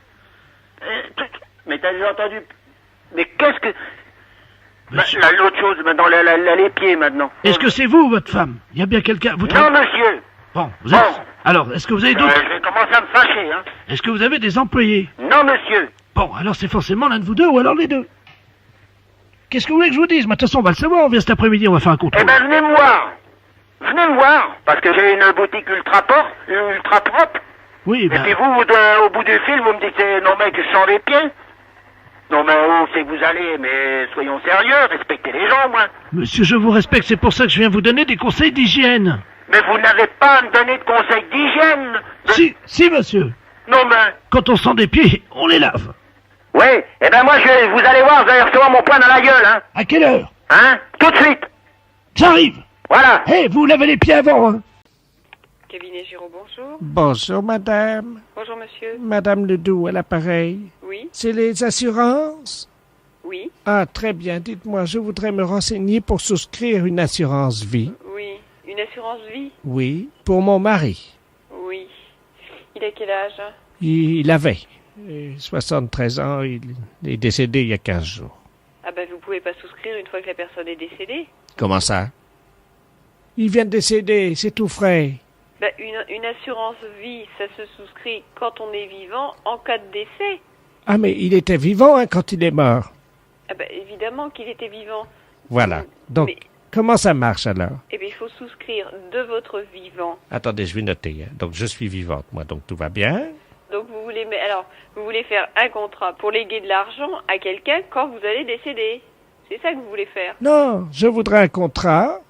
Mais t'as déjà entendu? Mais qu'est-ce que... Monsieur. L'autre chose, maintenant, les pieds, maintenant. Est-ce que c'est vous ou votre femme? Il y a bien quelqu'un... Vous Non, monsieur. Bon, vous êtes... Bon. Alors, est-ce que vous avez d'autres... Je vais commencer à me fâcher, hein. Est-ce que vous avez des employés? Non, monsieur. Bon, alors c'est forcément l'un de vous deux ou alors les deux. Qu'est-ce que vous voulez que je vous dise? Mais de toute façon, on va le savoir, on vient cet après-midi, on va faire un Eh contrôle. ben, venez me voir. Venez me voir, parce que j'ai une boutique ultra propre. Oui, Et ben... puis vous, au bout du fil, vous me dites, non mec, je sens les pieds. Non mais où c'est que vous allez? Mais soyons sérieux, respectez les gens, moi. Monsieur, je vous respecte, c'est pour ça que je viens vous donner des conseils d'hygiène. Mais vous n'avez pas à me donner de conseils d'hygiène. Si, monsieur. Non mais... Quand on sent des pieds, on les lave. Oui, eh ben moi, vous allez voir, vous allez recevoir mon poing dans la gueule, hein. À quelle heure? Hein? Tout de suite. J'arrive. Voilà. Hé, vous lavez les pieds avant, hein. Cabinet Giraud, bonjour. Bonjour, madame. Bonjour, monsieur. Madame Ledoux à l'appareil. Oui, C'est les assurances? oui, Ah, très bien. Dites-moi, je voudrais me renseigner pour souscrire une assurance vie. oui. Une assurance vie? Oui, pour mon mari. Oui. Il a quel âge? Il avait 73 ans, il est décédé il y a 15 jours. Ah ben, vous pouvez pas souscrire une fois que la personne est décédée. Comment ça? Il vient de décéder, c'est tout frais. Ben, une assurance vie, ça se souscrit quand on est vivant en cas de décès. Ah, mais il était vivant hein, quand il est mort. Ah ben, évidemment qu'il était vivant. Voilà. Donc, Mais, comment ça marche alors? eh bien, il faut souscrire de votre vivant. Attendez, je vais noter. Hein. Donc, je suis vivante, moi, donc tout va bien. Donc, vous voulez faire un contrat pour léguer de l'argent à quelqu'un quand vous allez décéder. C'est ça que vous voulez faire. Non, je voudrais un contrat.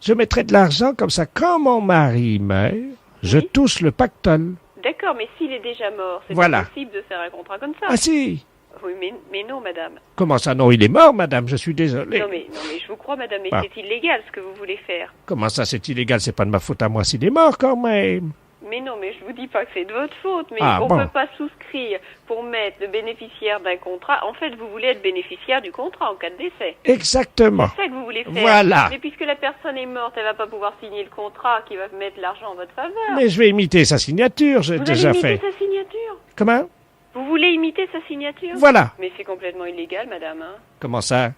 Je mettrai de l'argent comme ça. Quand mon mari meurt, je Oui. touche le pactole. D'accord, mais s'il est déjà mort, c'est Voilà. pas possible de faire un contrat comme ça. Ah si? Oui, mais non, madame. Comment ça? Non, il est mort, madame, je suis désolé. Non, mais je vous crois, madame, mais Ah. c'est illégal ce que vous voulez faire. Comment ça, c'est illégal? C'est pas de ma faute à moi s'il est mort, quand même. Mais non, mais je vous dis pas que c'est de votre faute, mais Ah, on bon. peut pas souscrire pour mettre le bénéficiaire d'un contrat. En fait, vous voulez être bénéficiaire du contrat en cas de décès. Exactement. C'est ça que vous voulez faire. Voilà. Mais puisque la personne est morte, elle va pas pouvoir signer le contrat qui va mettre l'argent en votre faveur. Mais je vais imiter sa signature, j'ai vous déjà allez imiter fait. sa signature. Comment? Vous voulez imiter sa signature? Voilà. Mais c'est complètement illégal, madame. Hein. Comment ça?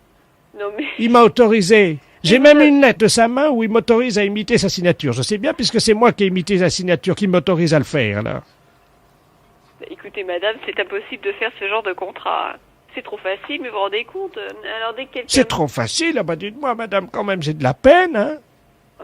Non, mais... Il m'a autorisé. J'ai Mais même vous- une lettre de sa main où il m'autorise à imiter sa signature. Je sais bien, puisque c'est moi qui ai imité sa signature, qui m'autorise à le faire, alors. Écoutez, madame, c'est impossible de faire ce genre de contrat. Hein. C'est trop facile, mais vous vous rendez compte? Alors dès que quelqu'un... C'est trop facile, ah bah dites-moi, madame, quand même, j'ai de la peine, hein.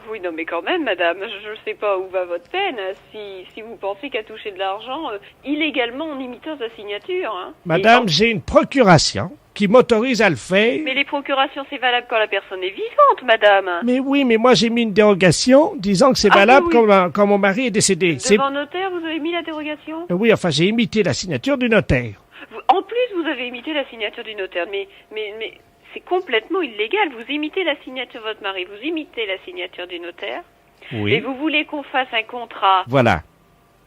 Oui, non, mais quand même, madame, je sais pas où va votre peine. Si vous pensez qu'à toucher de l'argent illégalement en imitant sa signature. Hein. Madame, j'ai une procuration qui m'autorise à le faire. Mais les procurations, c'est valable quand la personne est vivante, madame. Mais oui, mais moi j'ai mis une dérogation disant que c'est valable quand mon mari est décédé. Devant notaire, vous avez mis la dérogation? Oui, enfin j'ai imité la signature du notaire. En plus, vous avez imité la signature du notaire. Mais c'est complètement illégal. Vous imitez la signature de votre mari, vous imitez la signature du notaire. Oui. Et vous voulez qu'on fasse un contrat. Voilà.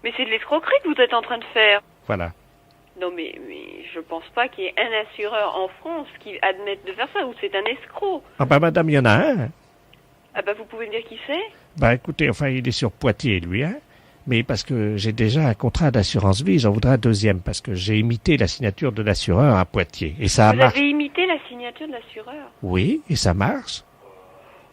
Mais c'est de l'escroquerie que vous êtes en train de faire. Voilà. Non, mais je pense pas qu'il y ait un assureur en France qui admette de faire ça, ou c'est un escroc. Ah bah madame, il y en a un. Ah bah vous pouvez me dire qui c'est? Bah écoutez, enfin il est sur Poitiers lui, hein. Mais parce que j'ai déjà un contrat d'assurance vie, j'en voudrais un deuxième, parce que j'ai imité la signature de l'assureur à Poitiers. Et ça Vous marche. avez imité la signature de l'assureur? Oui, et ça marche.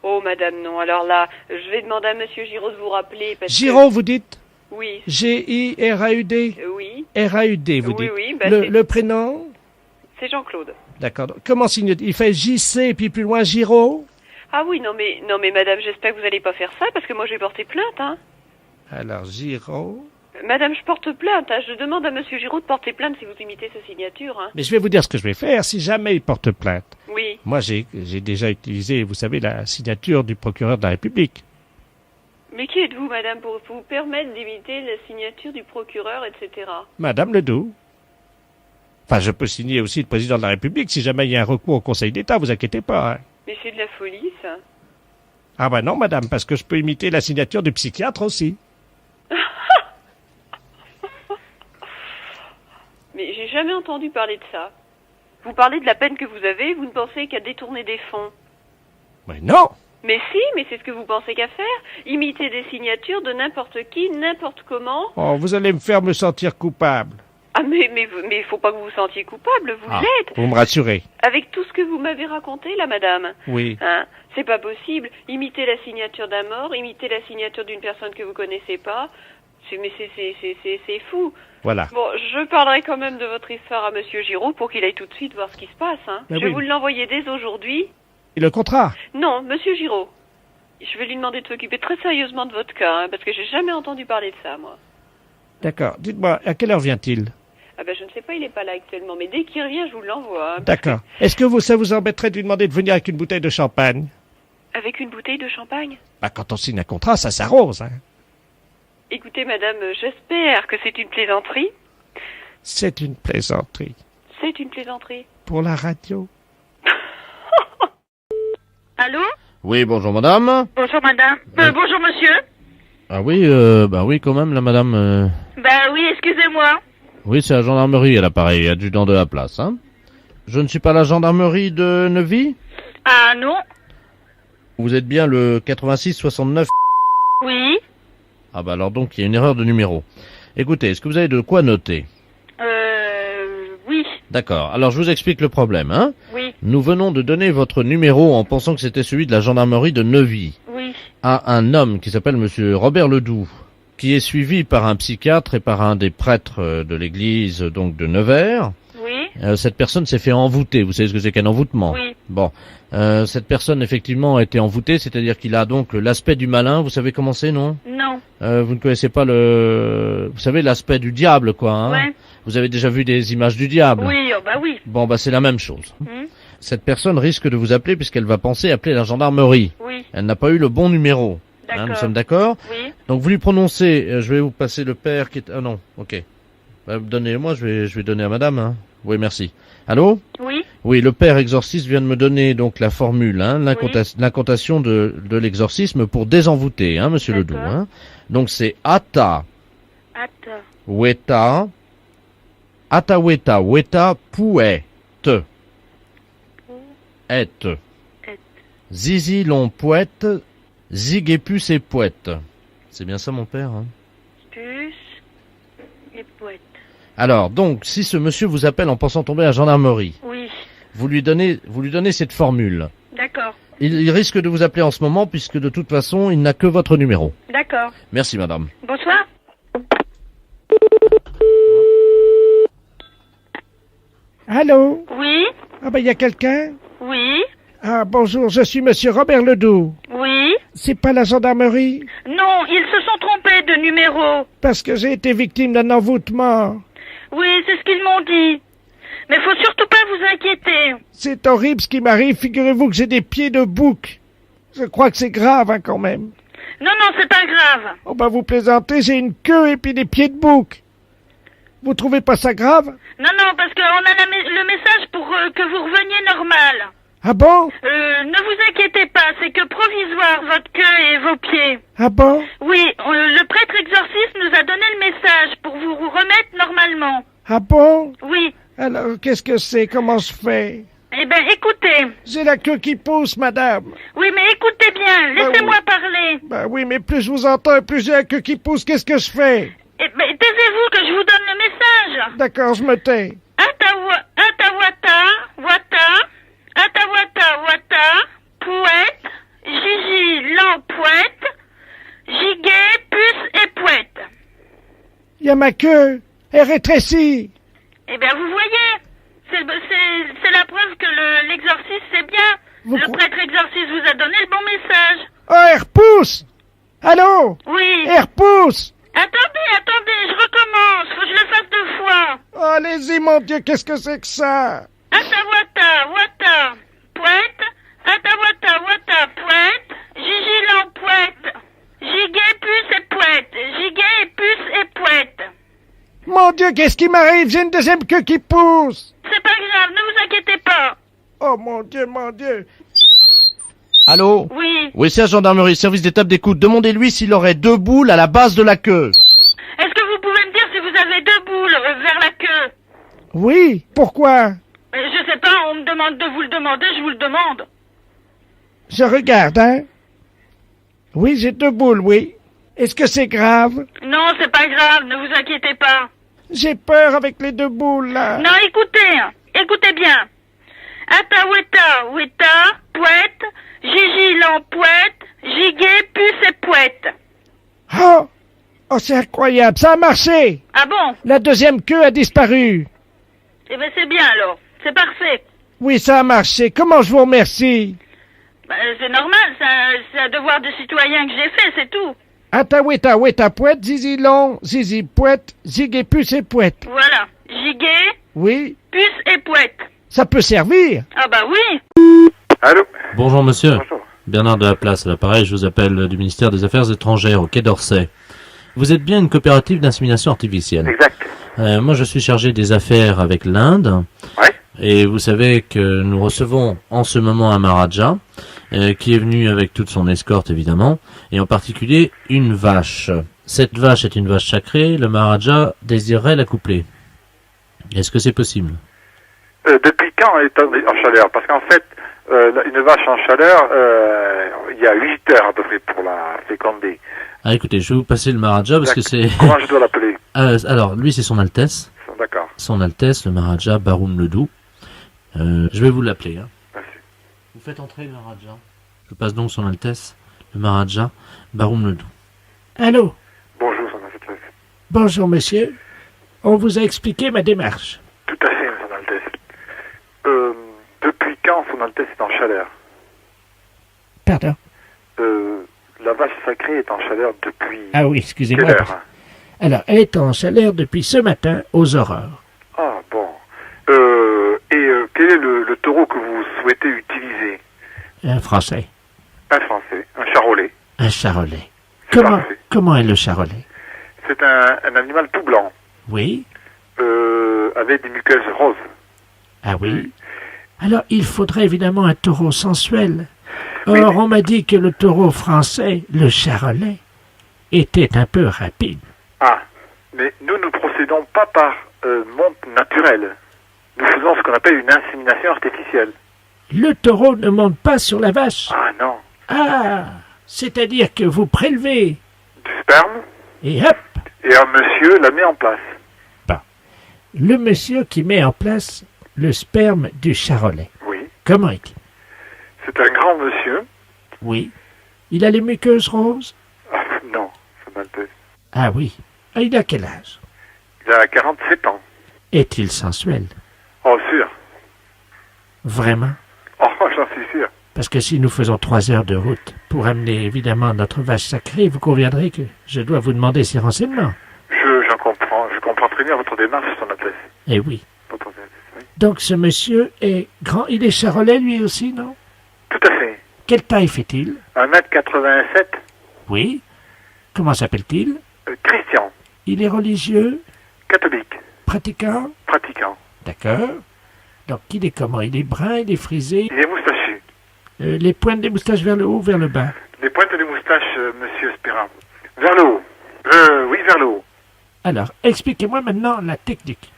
Oh madame, non. Alors là, je vais demander à monsieur Giraud de vous rappeler. Parce Giraud, vous dites? Oui. G-I-R-A-U-D? Oui. R-A-U-D, vous Oui, dites? oui, bah le prénom? c'est Jean-Claude. D'accord. Comment signe? Il fait JC, puis plus loin Giraud? Ah oui, non mais madame, j'espère que vous allez pas faire ça, parce que moi je vais porter plainte, hein. Alors, Giraud... Madame, je porte plainte, hein. Je demande à monsieur Giraud de porter plainte si vous imitez sa signature, hein. Mais je vais vous dire ce que je vais faire si jamais il porte plainte. Oui. Moi, j'ai déjà utilisé, vous savez, la signature du procureur de la République. Mais qui êtes-vous, madame, pour vous permettre d'imiter la signature du procureur, etc. Madame Ledoux. Enfin, je peux signer aussi le président de la République si jamais il y a un recours au Conseil d'État, vous inquiétez pas. Hein. Mais c'est de la folie, ça. Ah ben non, madame, parce que je peux imiter la signature du psychiatre aussi. Mais j'ai jamais entendu parler de ça. Vous parlez de la peine que vous avez, vous ne pensez qu'à détourner des fonds. Mais non. Mais si, mais c'est ce que vous pensez qu'à faire. Imiter des signatures de n'importe qui, n'importe comment. Oh, vous allez me faire me sentir coupable. Ah mais il faut pas que vous vous sentiez coupable, vous l'êtes. Vous me rassurez. Avec tout ce que vous m'avez raconté là, madame. Oui. Hein, c'est pas possible. Imiter la signature d'un mort, imiter la signature d'une personne que vous connaissez pas. C'est fou. Voilà. Bon, je parlerai quand même de votre histoire à monsieur Giraud pour qu'il aille tout de suite voir ce qui se passe. Hein. Ben je vais oui. vous l'envoyer dès aujourd'hui. Et le contrat? Non, monsieur Giraud. Je vais lui demander de s'occuper très sérieusement de votre cas, hein, parce que j'ai jamais entendu parler de ça, moi. D'accord. Dites-moi, à quelle heure vient-il? Ah ben je ne sais pas, il est pas là actuellement, mais dès qu'il revient, je vous l'envoie. Hein, D'accord. Est-ce que ça vous embêterait de lui demander de venir avec une bouteille de champagne? Avec une bouteille de champagne? Bah, quand on signe un contrat, ça s'arrose, hein. Écoutez, madame, j'espère que c'est une plaisanterie. C'est une plaisanterie. C'est une plaisanterie. Pour la radio. Allô? Oui, bonjour madame. Bonjour madame. Bonjour monsieur. Ah oui, bah oui quand même, la madame. Ben oui, excusez-moi. Oui, c'est la gendarmerie à l'appareil, adjudant de la place, hein. Je ne suis pas la gendarmerie de Neuvy? Ah non? Vous êtes bien le 86 69? Oui. Ah bah alors donc il y a une erreur de numéro. Écoutez, est-ce que vous avez de quoi noter? Oui. D'accord, alors je vous explique le problème, hein. Oui. Nous venons de donner votre numéro en pensant que c'était celui de la gendarmerie de Neuvy Oui. à un homme qui s'appelle monsieur Robert Ledoux, qui est suivi par un psychiatre et par un des prêtres de l'église donc de Nevers. Oui. Cette personne s'est fait envoûter. Vous savez ce que c'est qu'un envoûtement? Oui. Bon, cette personne effectivement a été envoûtée, c'est-à-dire qu'il a donc l'aspect du malin. Vous savez comment c'est, non? Non. Vous ne connaissez pas vous savez, l'aspect du diable, quoi. Hein? Ouais. Vous avez déjà vu des images du diable? Oui, oh bah oui. Bon, bah c'est la même chose. Hmm. Cette personne risque de vous appeler puisqu'elle va penser appeler la gendarmerie. Oui. Elle n'a pas eu le bon numéro. D'accord. Nous sommes d'accord? Oui. Donc vous lui prononcez, je vais vous passer le père qui est... Ah non, ok. Donnez-moi, je vais donner à madame. Hein. Oui, merci. Allô? Oui. Oui, le père exorciste vient de me donner donc la formule, hein, l'incantation de l'exorcisme pour désenvoûter, hein, monsieur Ledoux. Hein. Donc c'est Ata, Weta, Ataweta, Weta, Pouet, Et, Zizi l'on poète, Zigépus et poète. C'est bien ça mon père, hein? Puce et poète. Alors, donc, si ce monsieur vous appelle en pensant tomber à la gendarmerie, Oui. vous lui donnez cette formule. D'accord. Il risque de vous appeler en ce moment puisque de toute façon, il n'a que votre numéro. D'accord. Merci madame. Bonsoir. Allô? Oui, Ah ben, il y a quelqu'un? oui, Ah, bonjour, je suis monsieur Robert Ledoux. oui. C'est pas la gendarmerie? Non, ils se sont trompés de numéro. Parce que j'ai été victime d'un envoûtement. Oui, c'est ce qu'ils m'ont dit. Mais faut surtout pas vous inquiéter. C'est horrible ce qui m'arrive. Figurez-vous que j'ai des pieds de bouc. Je crois que c'est grave, hein, quand même. Non, non, c'est pas grave. Oh ben, vous plaisantez, j'ai une queue et puis des pieds de bouc. Vous trouvez pas ça grave? Non, non, parce qu'on a le message pour que vous reveniez normal. Ah bon? Ne vous inquiétez pas, c'est que provisoire, votre queue et vos pieds. Ah bon? Oui, le prêtre exorciste nous a donné le message pour vous remettre normalement. Ah bon? Oui. Alors, qu'est-ce que c'est? Comment je fais? Eh ben, écoutez. J'ai la queue qui pousse, madame. Oui, mais écoutez bien, laissez-moi parler. Ben oui, mais plus je vous entends et plus j'ai la queue qui pousse, qu'est-ce que je fais? Eh ben, taisez-vous que je vous donne le message. D'accord, je me tais. Atawata, wata, pouette, Gigi, l'empouette, gigot, puce et pouette. Il y a ma queue. Elle rétrécit. Eh bien, vous voyez, c'est la preuve que l'exorciste, c'est bien. Le prêtre exorciste vous a donné le bon message. Oh, elle repousse. Allô? Oui. Elle repousse. Attendez, je recommence. Faut que je le fasse 2 fois. Oh, allez-y, mon Dieu, qu'est-ce que c'est que ça? Wata, pouette, wata, pouette, Gigi l'empouette, gigot, puce et pouette, gigot, puce et pouette. Mon Dieu, qu'est-ce qui m'arrive? J'ai une deuxième queue qui pousse. C'est pas grave, ne vous inquiétez pas. Oh, mon Dieu, mon Dieu. Allô? Oui. Oui, c'est la gendarmerie, service d'étape d'écoute. Demandez-lui s'il aurait 2 boules à la base de la queue. Est-ce que vous pouvez me dire si vous avez 2 boules vers la queue? Oui, pourquoi? Je sais pas, on me demande de vous le demander, je vous le demande. Je regarde, hein? Oui, j'ai 2 boules, oui. Est-ce que c'est grave? Non, c'est pas grave, ne vous inquiétez pas. J'ai peur avec les 2 boules, là. Non, écoutez bien. Weta, pouette, Gigi l'empouette, gigot, puce et pouette. Oh! Oh, c'est incroyable, ça a marché! Ah bon? La deuxième queue a disparu. Eh ben c'est bien alors, c'est parfait. Oui, ça a marché. Comment je vous remercie? Ben, c'est normal, c'est un devoir de citoyen que j'ai fait, c'est tout. Ataweta, weta, pouette, zizi long, zizi pouette, ziguet, puce et pouette. Voilà, gigot, Oui, puce et pouette. ça peut servir. Ah bah oui. Allô? Bonjour monsieur. Bonjour. Bernard de la Place, à l'appareil, je vous appelle du ministère des Affaires étrangères au Quai d'Orsay. Vous êtes bien une coopérative d'insémination artificielle. Exact. Moi je suis chargé des affaires avec l'Inde. Ouais. Et vous savez que nous recevons en ce moment un Maharaja, qui est venu avec toute son escorte évidemment, et en particulier une vache. Cette vache est une vache sacrée, le Maharaja désirerait l'accoupler. Est-ce que c'est possible? Depuis quand elle est en chaleur? Parce qu'en fait, une vache en chaleur, il y a 8 heures à peu près pour la féconder. Ah écoutez, je vais vous passer le Maharaja parce que c'est... Comment je dois l'appeler? Alors, lui c'est son Altesse. D'accord. Son Altesse, le Maharaja Barum Ledoux. Je vais vous l'appeler. Hein. Merci. Vous faites entrer le Maharaja. Je passe donc son Altesse, le Maharaja Barum Ledoux. Allô? Bonjour, son Altesse. Bonjour, monsieur. On vous a expliqué ma démarche. Tout à fait, son Altesse. Depuis quand son Altesse est en chaleur? Pardon? La vache sacrée est en chaleur depuis... Ah oui, quelle excusez-moi. heure? Alors, elle est en chaleur depuis ce matin aux aurores. Ah, bon. Quel est le taureau que vous souhaitez utiliser? Un français. Un français, un charolais. Un charolais. C'est parfait. Comment est le charolais? C'est un animal tout blanc, Oui? avec des muqueuses roses. Ah oui? Alors, il faudrait évidemment un taureau sensuel. Or, on m'a dit que le taureau français, le charolais, était un peu rapide. Ah, mais nous ne procédons pas par monte naturelle. Nous faisons ce qu'on appelle une insémination artificielle. Le taureau ne monte pas sur la vache. Ah non. Ah! C'est-à-dire que vous prélevez, Du sperme, et hop! et un monsieur la met en place. Le monsieur qui met en place le sperme du charolais. Oui. Comment est-il? C'est un grand monsieur. Oui. Il a les muqueuses roses? Ah, non, ça m'intéresse. Ah oui. Ah, il a quel âge? Il a 47 ans. Est-il sensuel? Oh, sûr. Vraiment? Oh, j'en suis sûr. Parce que si nous faisons 3 heures de route pour amener évidemment notre vache sacrée, vous conviendrez que je dois vous demander ces renseignements. Je comprends très bien votre démarche, Son Altesse. Eh oui. Votre Altesse, oui. Donc ce monsieur est grand, il est charolais lui aussi, non? Tout à fait. Quelle taille fait-il? 1m87. Oui. Comment s'appelle-t-il? Christian. Il est religieux? Catholique. Pratiquant? Pratiquant. D'accord. Donc il est comment? Il est brun, il est frisé? Il est moustachu. Les pointes des moustaches vers le haut ou vers le bas? Les pointes des moustaches, monsieur Spérin. Vers le haut. Oui, vers le haut. Alors, expliquez-moi maintenant la technique.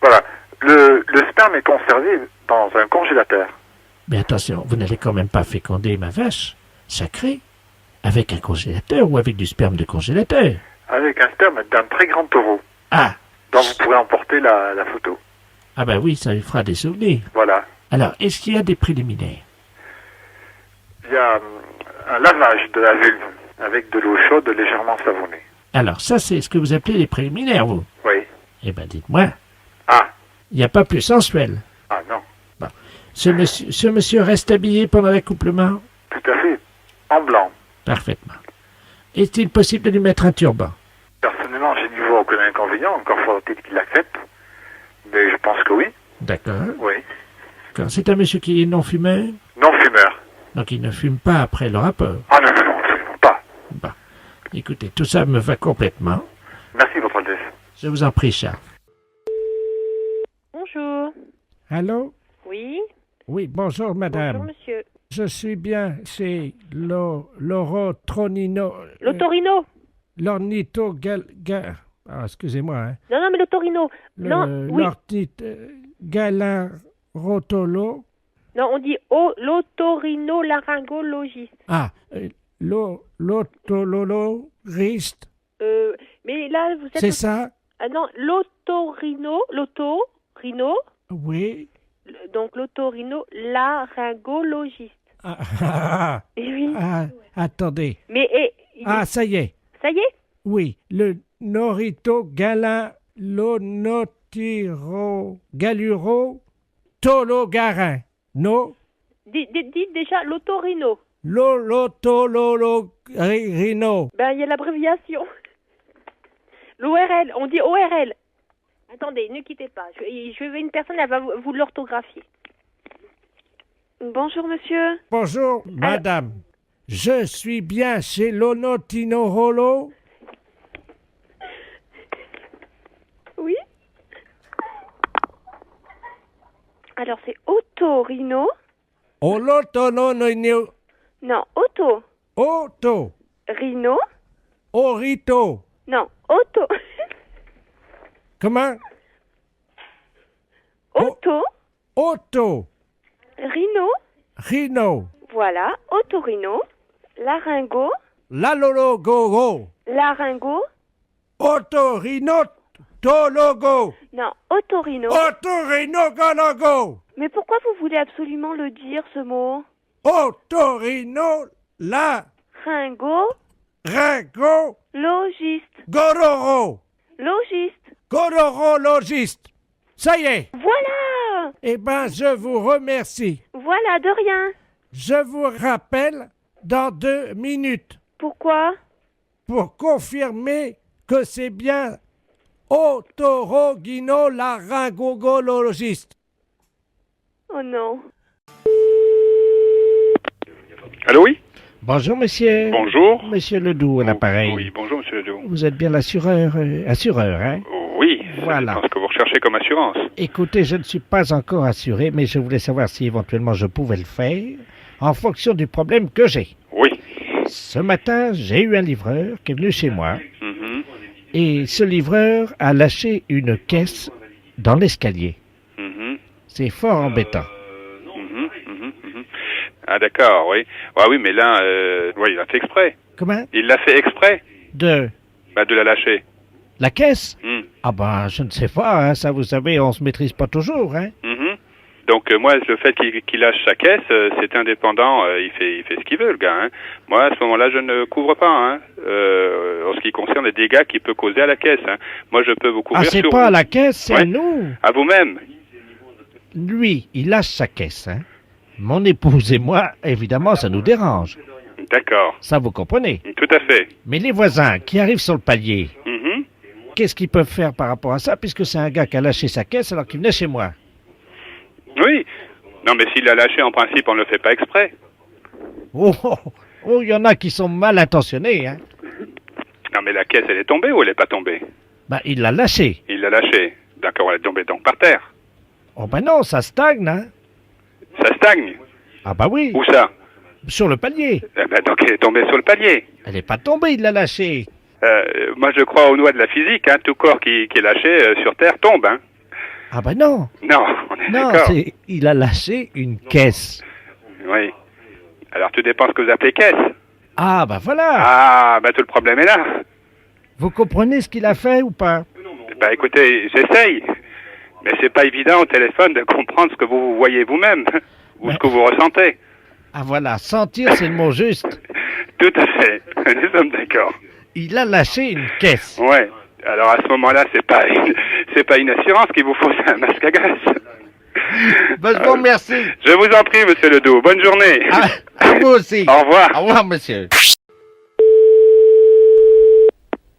Voilà. Le sperme est conservé dans un congélateur. Mais attention, vous n'allez quand même pas féconder ma vache sacrée avec un congélateur ou avec du sperme de congélateur. Avec un sperme d'un très grand taureau. Ah! dont vous pourrez emporter la photo. Ah ben oui, ça lui fera des souvenirs. Voilà. Alors, est-ce qu'il y a des préliminaires? Il y a un lavage de la vulve avec de l'eau chaude légèrement savonnée. Alors, ça, c'est ce que vous appelez les préliminaires, vous? Oui. Eh ben, dites-moi. Ah. Il n'y a pas plus sensuel. Ah non. Bon. Ce monsieur reste habillé pendant l'accouplement? Tout à fait. En blanc. Parfaitement. Est-il possible de lui mettre un turban? Personnellement, je n'y vois aucun inconvénient. Encore faudrait-il qu'il l'accepte. Mais je pense que oui. D'accord. Oui. D'accord. C'est un monsieur qui est non-fumeur? Non-fumeur. Donc il ne fume pas après le rapport? Ah non, non, absolument pas. Bon. Écoutez, tout ça me va complètement. Merci, votre Altesse. Je vous en prie, Charles. Bonjour. Allô? Oui. Oui, bonjour, madame. Bonjour, monsieur. Je suis bien chez l'Orotronino... L'Otorino. Ah, excusez-moi, hein. Non, non, mais l'Otorino. Non, oui. Galarotolo. Non, on dit l'otorino-laryngologiste. Ah, l'otolologiste. Mais là, vous êtes... C'est ça? Ah non, l'otorino, Oui. donc l'otorino-laryngologiste. Ah, Eh oui. attendez. Mais... ça y est. Ça y est? Oui, le Norito Galuro Tologarin. Non? Dites déjà l'otorino. L'otololorino. Ben, il y a l'abréviation. L'ORL, on dit ORL. Attendez, ne quittez pas. Je vais une personne, elle va vous l'orthographier. Bonjour, monsieur. Bonjour, madame. Je suis bien chez l'Onotinorolo. Oui. Alors, c'est otorino. Olotonono. Non, auto. Auto. Rhino. Orito. Non, auto. Comment? Auto. Auto. Rhino. Rhino. Voilà, otorino. Laryngo. Lalologogo. Laryngo. Otorinotologo. Non, otorino. Otorinogologo. Mais pourquoi vous voulez absolument le dire, ce mot? Otorino la. Ringo. Ringo. Logiste. Gororo. Logiste. Gororologiste. Ça y est. Voilà. Eh ben, je vous remercie. Voilà, de rien. Je vous rappelle dans 2 minutes. Pourquoi? Pour confirmer que c'est bien otorogino-laryngologiste. Oh non. Allô, oui? Bonjour, monsieur. Bonjour. Monsieur Ledoux, à l'appareil. Oui, bonjour, monsieur Ledoux. Vous êtes bien l'assureur, hein? Oui, voilà. c'est ce que vous recherchez comme assurance. Écoutez, je ne suis pas encore assuré, mais je voulais savoir si éventuellement je pouvais le faire en fonction du problème que j'ai. Oui. Ce matin, j'ai eu un livreur qui est venu chez moi Mhm. et ce livreur a lâché une caisse dans l'escalier. Mhm. C'est fort embêtant. Mhm, mhm, mhm. Ah d'accord, oui. Ah oui, mais là, ouais, il a fait exprès. Comment? Il l'a fait exprès De de la lâcher. la caisse? Mhm. Ah ben, je ne sais pas, hein, ça vous savez, on se maîtrise pas toujours, hein. Mhm. Donc moi, le fait qu'il lâche sa caisse, c'est indépendant. Il fait ce qu'il veut, le gars. Hein. Moi, à ce moment-là, je ne couvre pas. Hein, en ce qui concerne les dégâts qu'il peut causer à la caisse. Hein. Moi, je peux vous couvrir Ah, c'est sur pas vous. à la caisse, c'est Ouais. à nous. À vous-même. lui, il lâche sa caisse. Hein. Mon épouse et moi, évidemment, ça nous dérange. D'accord. Ça, vous comprenez. Tout à fait. Mais les voisins qui arrivent sur le palier, Mhm. qu'est-ce qu'ils peuvent faire par rapport à ça, puisque c'est un gars qui a lâché sa caisse alors qu'il venait chez moi? Oui. Non, mais s'il l'a lâché, en principe, on ne le fait pas exprès. Oh, il y en a qui sont mal intentionnés. Hein. Non, mais la caisse, elle est tombée ou elle n'est pas tombée? Bah, il l'a lâché. Il l'a lâchée. D'accord, elle est tombée donc par terre. Oh ben non, ça stagne, hein. Ça stagne. Ah bah oui, Où ça? sur le palier. Eh ben, donc elle est tombée sur le palier. Elle n'est pas tombée, il l'a lâchée. Moi, je crois aux lois de la physique. Hein. Tout corps qui est lâché sur terre tombe. Hein. Ah bah non, Non, on est non, d'accord. il a lâché une caisse. Oui. Alors, tout dépend ce que vous appelez caisse. Ah bah voilà, Ah, ben tout le problème est là. vous comprenez ce qu'il a fait ou pas? Ben écoutez, j'essaye. Mais c'est pas évident au téléphone de comprendre ce que vous voyez vous-même. Ou ce que vous ressentez. Ah voilà, sentir c'est le mot juste. Tout à fait. Nous sommes d'accord. Il a lâché une caisse. Ouais. Alors à ce moment-là, c'est pas une assurance qu'il vous faut, c'est un masque à gaz. Ben, je vous remercie. Je vous en prie, monsieur Ledoux. Bonne journée. À vous aussi. Au revoir. Au revoir, monsieur.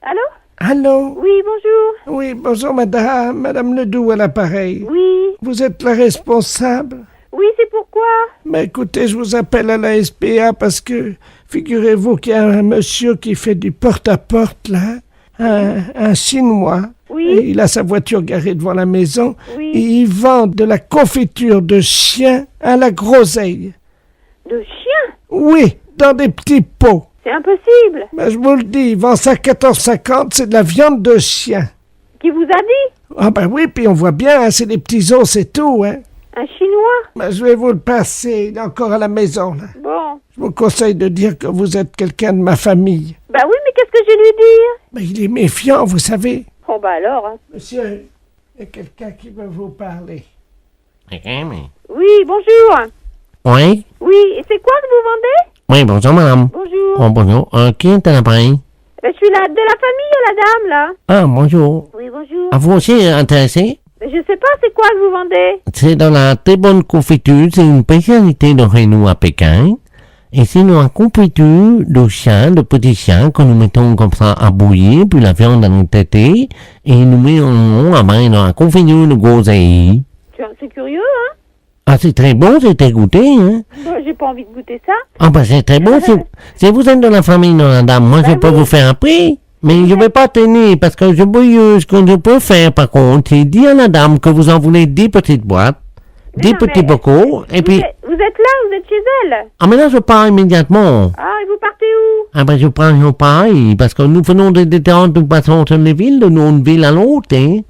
Allô? Allô? Oui, bonjour. Oui, bonjour madame Ledoux à l'appareil. Oui. Vous êtes la responsable? Oui, c'est pourquoi? Mais écoutez, je vous appelle à la SPA parce que figurez-vous qu'il y a un monsieur qui fait du porte-à-porte là, un Chinois. Oui. Et il a sa voiture garée devant la maison. Oui. Et il vend de la confiture de chien à la groseille. De chien? Oui, dans des petits pots. C'est impossible. Ben, je vous le dis, il vend ça 14,50, c'est de la viande de chien. Qui vous a dit? Ah ben oui, puis on voit bien, hein, c'est des petits os, c'est tout, hein. Un Chinois? Ben, je vais vous le passer, il est encore à la maison, là. Bon. Je vous conseille de dire que vous êtes quelqu'un de ma famille. Bah oui, mais qu'est-ce que je vais lui dire? Ben, il est méfiant, vous savez. Oh bah alors. Hein. Monsieur, il y a quelqu'un qui veut vous parler. Oui, bonjour. Oui? Oui, et c'est quoi que vous vendez? Oui, bonjour, madame. Bonjour. Oh, bonjour. Qui est à l'appareil? Ben, je suis de la famille, la dame, là. Ah, bonjour. Oui, bonjour. À vous aussi intéressé? Mais je sais pas, c'est quoi que vous vendez? C'est dans la très bonne confiture. C'est une spécialité de chez nous à Pékin. Et c'est une confiture de chien, de petits chiens que nous mettons comme ça à bouillir, puis la viande à nous têter, et nous mettons à main dans la confiture de groseille. C'est curieux, hein? Ah, c'est très bon, c'est à goûter, hein? Ben, j'ai pas envie de goûter ça. Ah, bah, c'est très bon. Si vous êtes de la famille de la dame, moi, je peux vous faire un prix. Mais je vais pas tenir, parce que ce que je peux faire, par contre, c'est dire à la dame que vous en voulez 10 petites boîtes, 10 petits bocaux, et puis... Vous êtes là, vous êtes chez elle? Ah, mais là, je pars immédiatement. Ah, et vous partez où? Ah, ben, je prends un pareil, parce que nous faisons des détentes de façon sur les villes, de une ville à l'autre, hein.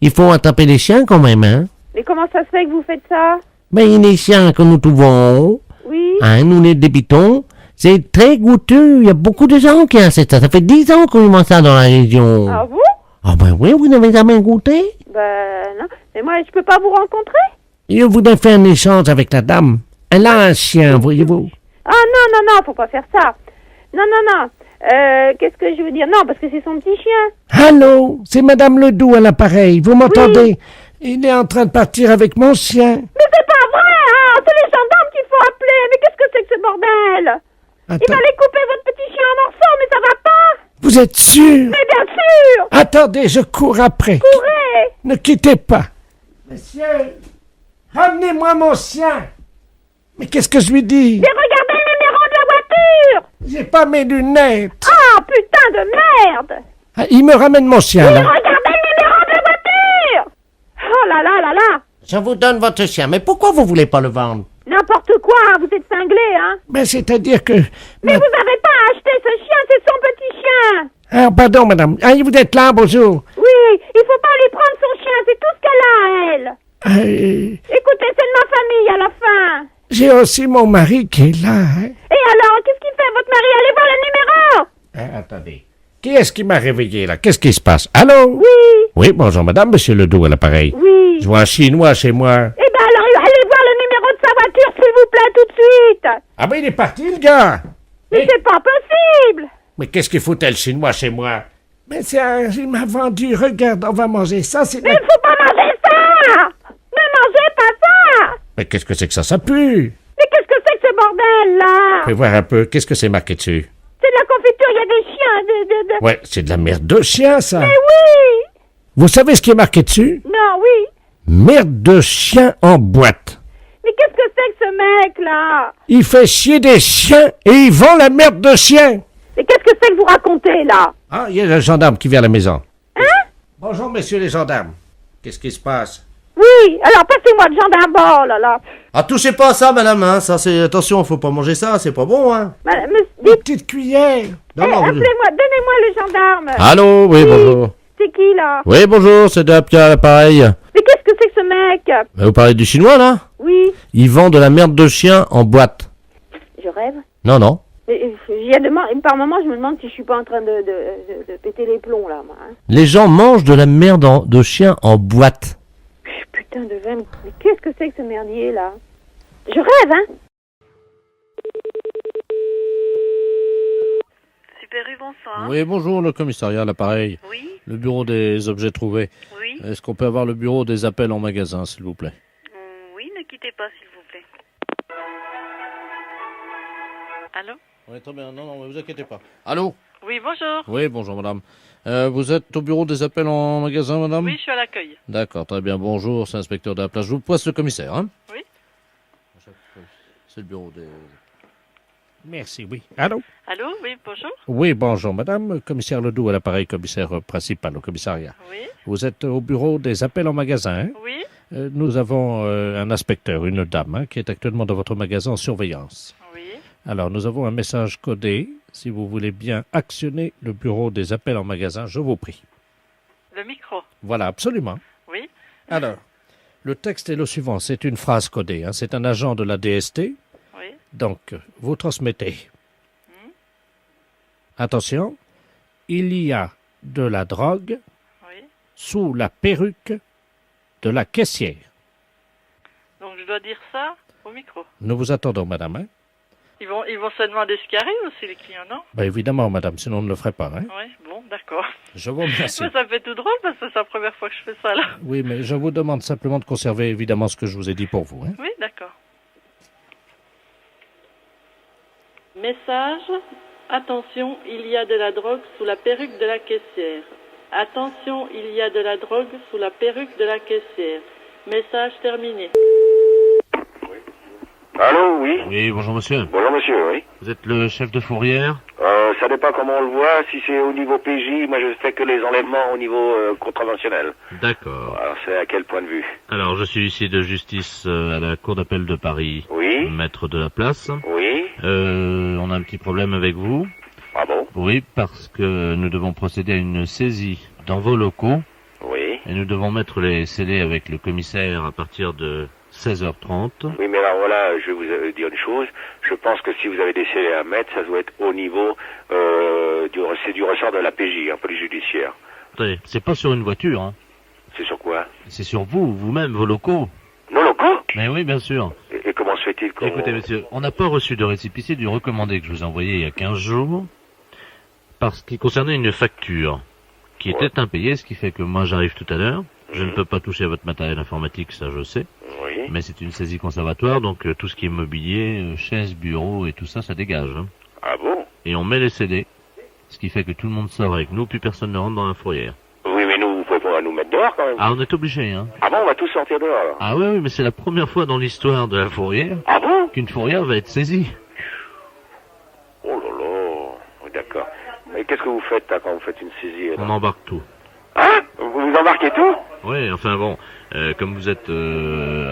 Il faut attraper les chiens, quand même, hein. Mais comment ça se fait que vous faites ça? Ben, les chiens que nous trouvons, Oui. hein, nous les débitons, c'est très goûteux. Il y a beaucoup de gens qui achètent ça. Ça fait 10 ans qu'on mange ça dans la région. Ah bon? Ah ben oui, vous n'avez jamais goûté? Ben non. Mais moi, je peux pas vous rencontrer? Je voudrais faire un échange avec la dame. Elle a un chien, voyez-vous. Ah non, faut pas faire ça. Non. Qu'est-ce que je veux dire? Non, parce que c'est son petit chien. Allô, c'est madame Ledoux à l'appareil, vous m'entendez? Il est en train de partir avec mon chien. Mais c'est pas vrai, hein! C'est les gendarmes qu'il faut appeler. Mais qu'est-ce que c'est que ce bordel? Il allait couper votre petit chien en morceaux, mais ça va pas! Vous êtes sûr? Mais bien sûr! Attendez, je cours après. Courez! Ne quittez pas. Monsieur, ramenez-moi mon chien. Mais qu'est-ce que je lui dis? J'ai regardé le numéro de la voiture! J'ai pas mes lunettes. Ah, putain de merde! Ah, il me ramène mon chien, J'ai là. regardé le numéro de la voiture! Oh là là! Je vous donne votre chien, mais pourquoi vous voulez pas le vendre? N'importe quoi, hein, vous êtes cinglé, hein? Mais c'est-à-dire que... Mais vous avez pas acheté ce chien, c'est son petit chien! Ah, pardon, madame. Ah, vous êtes là, bonjour. Oui, il faut pas lui prendre son chien, c'est tout ce qu'elle a, elle! Écoutez, c'est de ma famille à la fin! J'ai aussi mon mari qui est là, hein. Et alors, qu'est-ce qu'il fait, votre mari? Allez voir le numéro! Attendez. Qui est-ce qui m'a réveillé, là? Qu'est-ce qui se passe? Allô? Oui! Oui, bonjour, madame, monsieur Ledoux à l'appareil. Oui! Je vois un Chinois chez moi. Eh ben alors, allez voir le numéro de sa voiture, s'il vous plaît, tout de suite! Ah ben, il est parti, le gars! Mais c'est pas possible! Mais qu'est-ce qu'il foutait, le Chinois, chez moi? Mais il m'a vendu, regarde, on va manger ça, c'est... Mais il faut pas manger ça! Ne mangez pas Mais qu'est-ce que c'est que ça pue! Mais qu'est-ce que c'est que ce bordel, là? Fais voir un peu, qu'est-ce que c'est marqué dessus? C'est de la confiture, il y a des chiens, Ouais, c'est de la merde de chien, ça! Mais oui! Vous savez ce qui est marqué dessus? Non, oui. Merde de chien en boîte. Mais qu'est-ce que c'est que ce mec-là? Il fait chier des chiens et il vend la merde de chien. Mais qu'est-ce que c'est que vous racontez, là? Ah, il y a le gendarme qui vient à la maison. Hein? Bonjour, messieurs les gendarmes. Qu'est-ce qui se passe? Oui, alors passez-moi le gendarme, oh là là. Ah, touchez pas à ça, madame, hein. Ça, c'est... Attention, faut pas manger ça, c'est pas bon, hein. Madame, Une petite cuillère. Non, non, appelez-moi, donnez-moi le gendarme. Allô, oui, bonjour. C'est qui, là? Oui, bonjour, c'est Dapia à l'appareil. Mais qu'est-ce que c'est que ce mec? Vous parlez du chinois, là? Oui. Il vend de la merde de chien en boîte. Je rêve. Non, non. Par moment, je me demande si je suis pas en train de péter les plombs, là, moi. Hein. Les gens mangent de la merde de chien en boîte. Putain de veine. Mais qu'est-ce que c'est que ce merdier, là? Je rêve, hein? Super U, bonsoir. Oui, bonjour, le commissariat à l'appareil. Oui. Le bureau des objets trouvés. Oui. Est-ce qu'on peut avoir le bureau des appels en magasin, s'il vous plaît? Oui, ne quittez pas, s'il vous plaît. Allô? Oui, très bien. Non, non, ne vous inquiétez pas. Allô? Oui, bonjour. Oui, bonjour, madame. Vous êtes au bureau des appels en magasin, madame? Oui, je suis à l'accueil. D'accord, très bien. Bonjour, c'est l'inspecteur de la place. Je vous passe le commissaire, hein? Oui. C'est le bureau des... Merci, oui. Allô? Allô? Oui, bonjour. Oui, bonjour, madame. Commissaire Ledoux à l'appareil, commissaire principal au commissariat. Oui. Vous êtes au bureau des appels en magasin, hein? Oui. Nous avons un inspecteur, une dame, hein, qui est actuellement dans votre magasin en surveillance. Oui. Alors, nous avons un message codé. Si vous voulez bien actionner le bureau des appels en magasin, je vous prie. Le micro. Voilà, absolument. Oui. Alors, le texte est le suivant. C'est une phrase codée, hein. C'est un agent de la DST. Oui. Donc, vous transmettez. Attention, il y a de la drogue Oui. sous la perruque de la caissière. Donc je dois dire ça au micro. Nous vous attendons, madame. Hein? Ils vont se demander ce qui arrive aussi, les clients, non? Ben évidemment, madame, sinon on ne le ferait pas. Hein? Oui, bon, d'accord. Je vous remercie. Ça me fait tout drôle parce que c'est la première fois que je fais ça, là. Oui, mais je vous demande simplement de conserver évidemment ce que je vous ai dit pour vous. Hein? Oui, d'accord. Message. Attention, il y a de la drogue sous la perruque de la caissière. Attention, il y a de la drogue sous la perruque de la caissière. Message terminé. Allô, oui? Oui, bonjour, monsieur. Bonjour, monsieur, oui. Vous êtes le chef de fourrière? Ça dépend comment on le voit. Si c'est au niveau PJ, moi je fais que les enlèvements au niveau contraventionnel. D'accord. Alors c'est à quel point de vue? Alors, je suis ici de justice à la Cour d'appel de Paris. Oui. Maître de la place. Oui. On a un petit problème avec vous. Ah bon? Oui, parce que nous devons procéder à une saisie dans vos locaux. Oui. Et nous devons mettre les scellés avec le commissaire à partir de 16h30. Oui, mais alors voilà, je vais vous dire une chose. Je pense que si vous avez des scellés à mettre, ça doit être au niveau c'est du ressort de la PJ, hein, police judiciaire. Attendez, c'est pas sur une voiture, hein. C'est sur quoi? C'est sur vous, vous-même, vos locaux. Nos locaux? Mais oui, bien sûr. Et comment se fait-il qu'on... Écoutez, monsieur, on n'a pas reçu de récépissé du recommandé que je vous ai envoyé il y a 15 jours, parce qu'il concernait une facture qui était impayée, ce qui fait que moi j'arrive tout à l'heure. Je ne peux pas toucher à votre matériel informatique, ça je sais. Oui. Mais c'est une saisie conservatoire, donc tout ce qui est mobilier, chaises, bureaux et tout ça, ça dégage. Hein. Ah bon? Et on met les CD, ce qui fait que tout le monde sort avec nous, puis personne ne rentre dans la fourrière. Oui, mais nous, vous pouvez pas nous mettre dehors quand même. Ah, on est obligé, hein. Ah bon, on va tous sortir dehors alors? Ah oui, mais c'est la première fois dans l'histoire de la fourrière qu'une fourrière va être saisie. Oh là là, oui, d'accord. Mais qu'est-ce que vous faites là, quand vous faites une saisie là? On embarque tout. Hein? Vous embarquez tout? Oui, enfin bon, comme vous êtes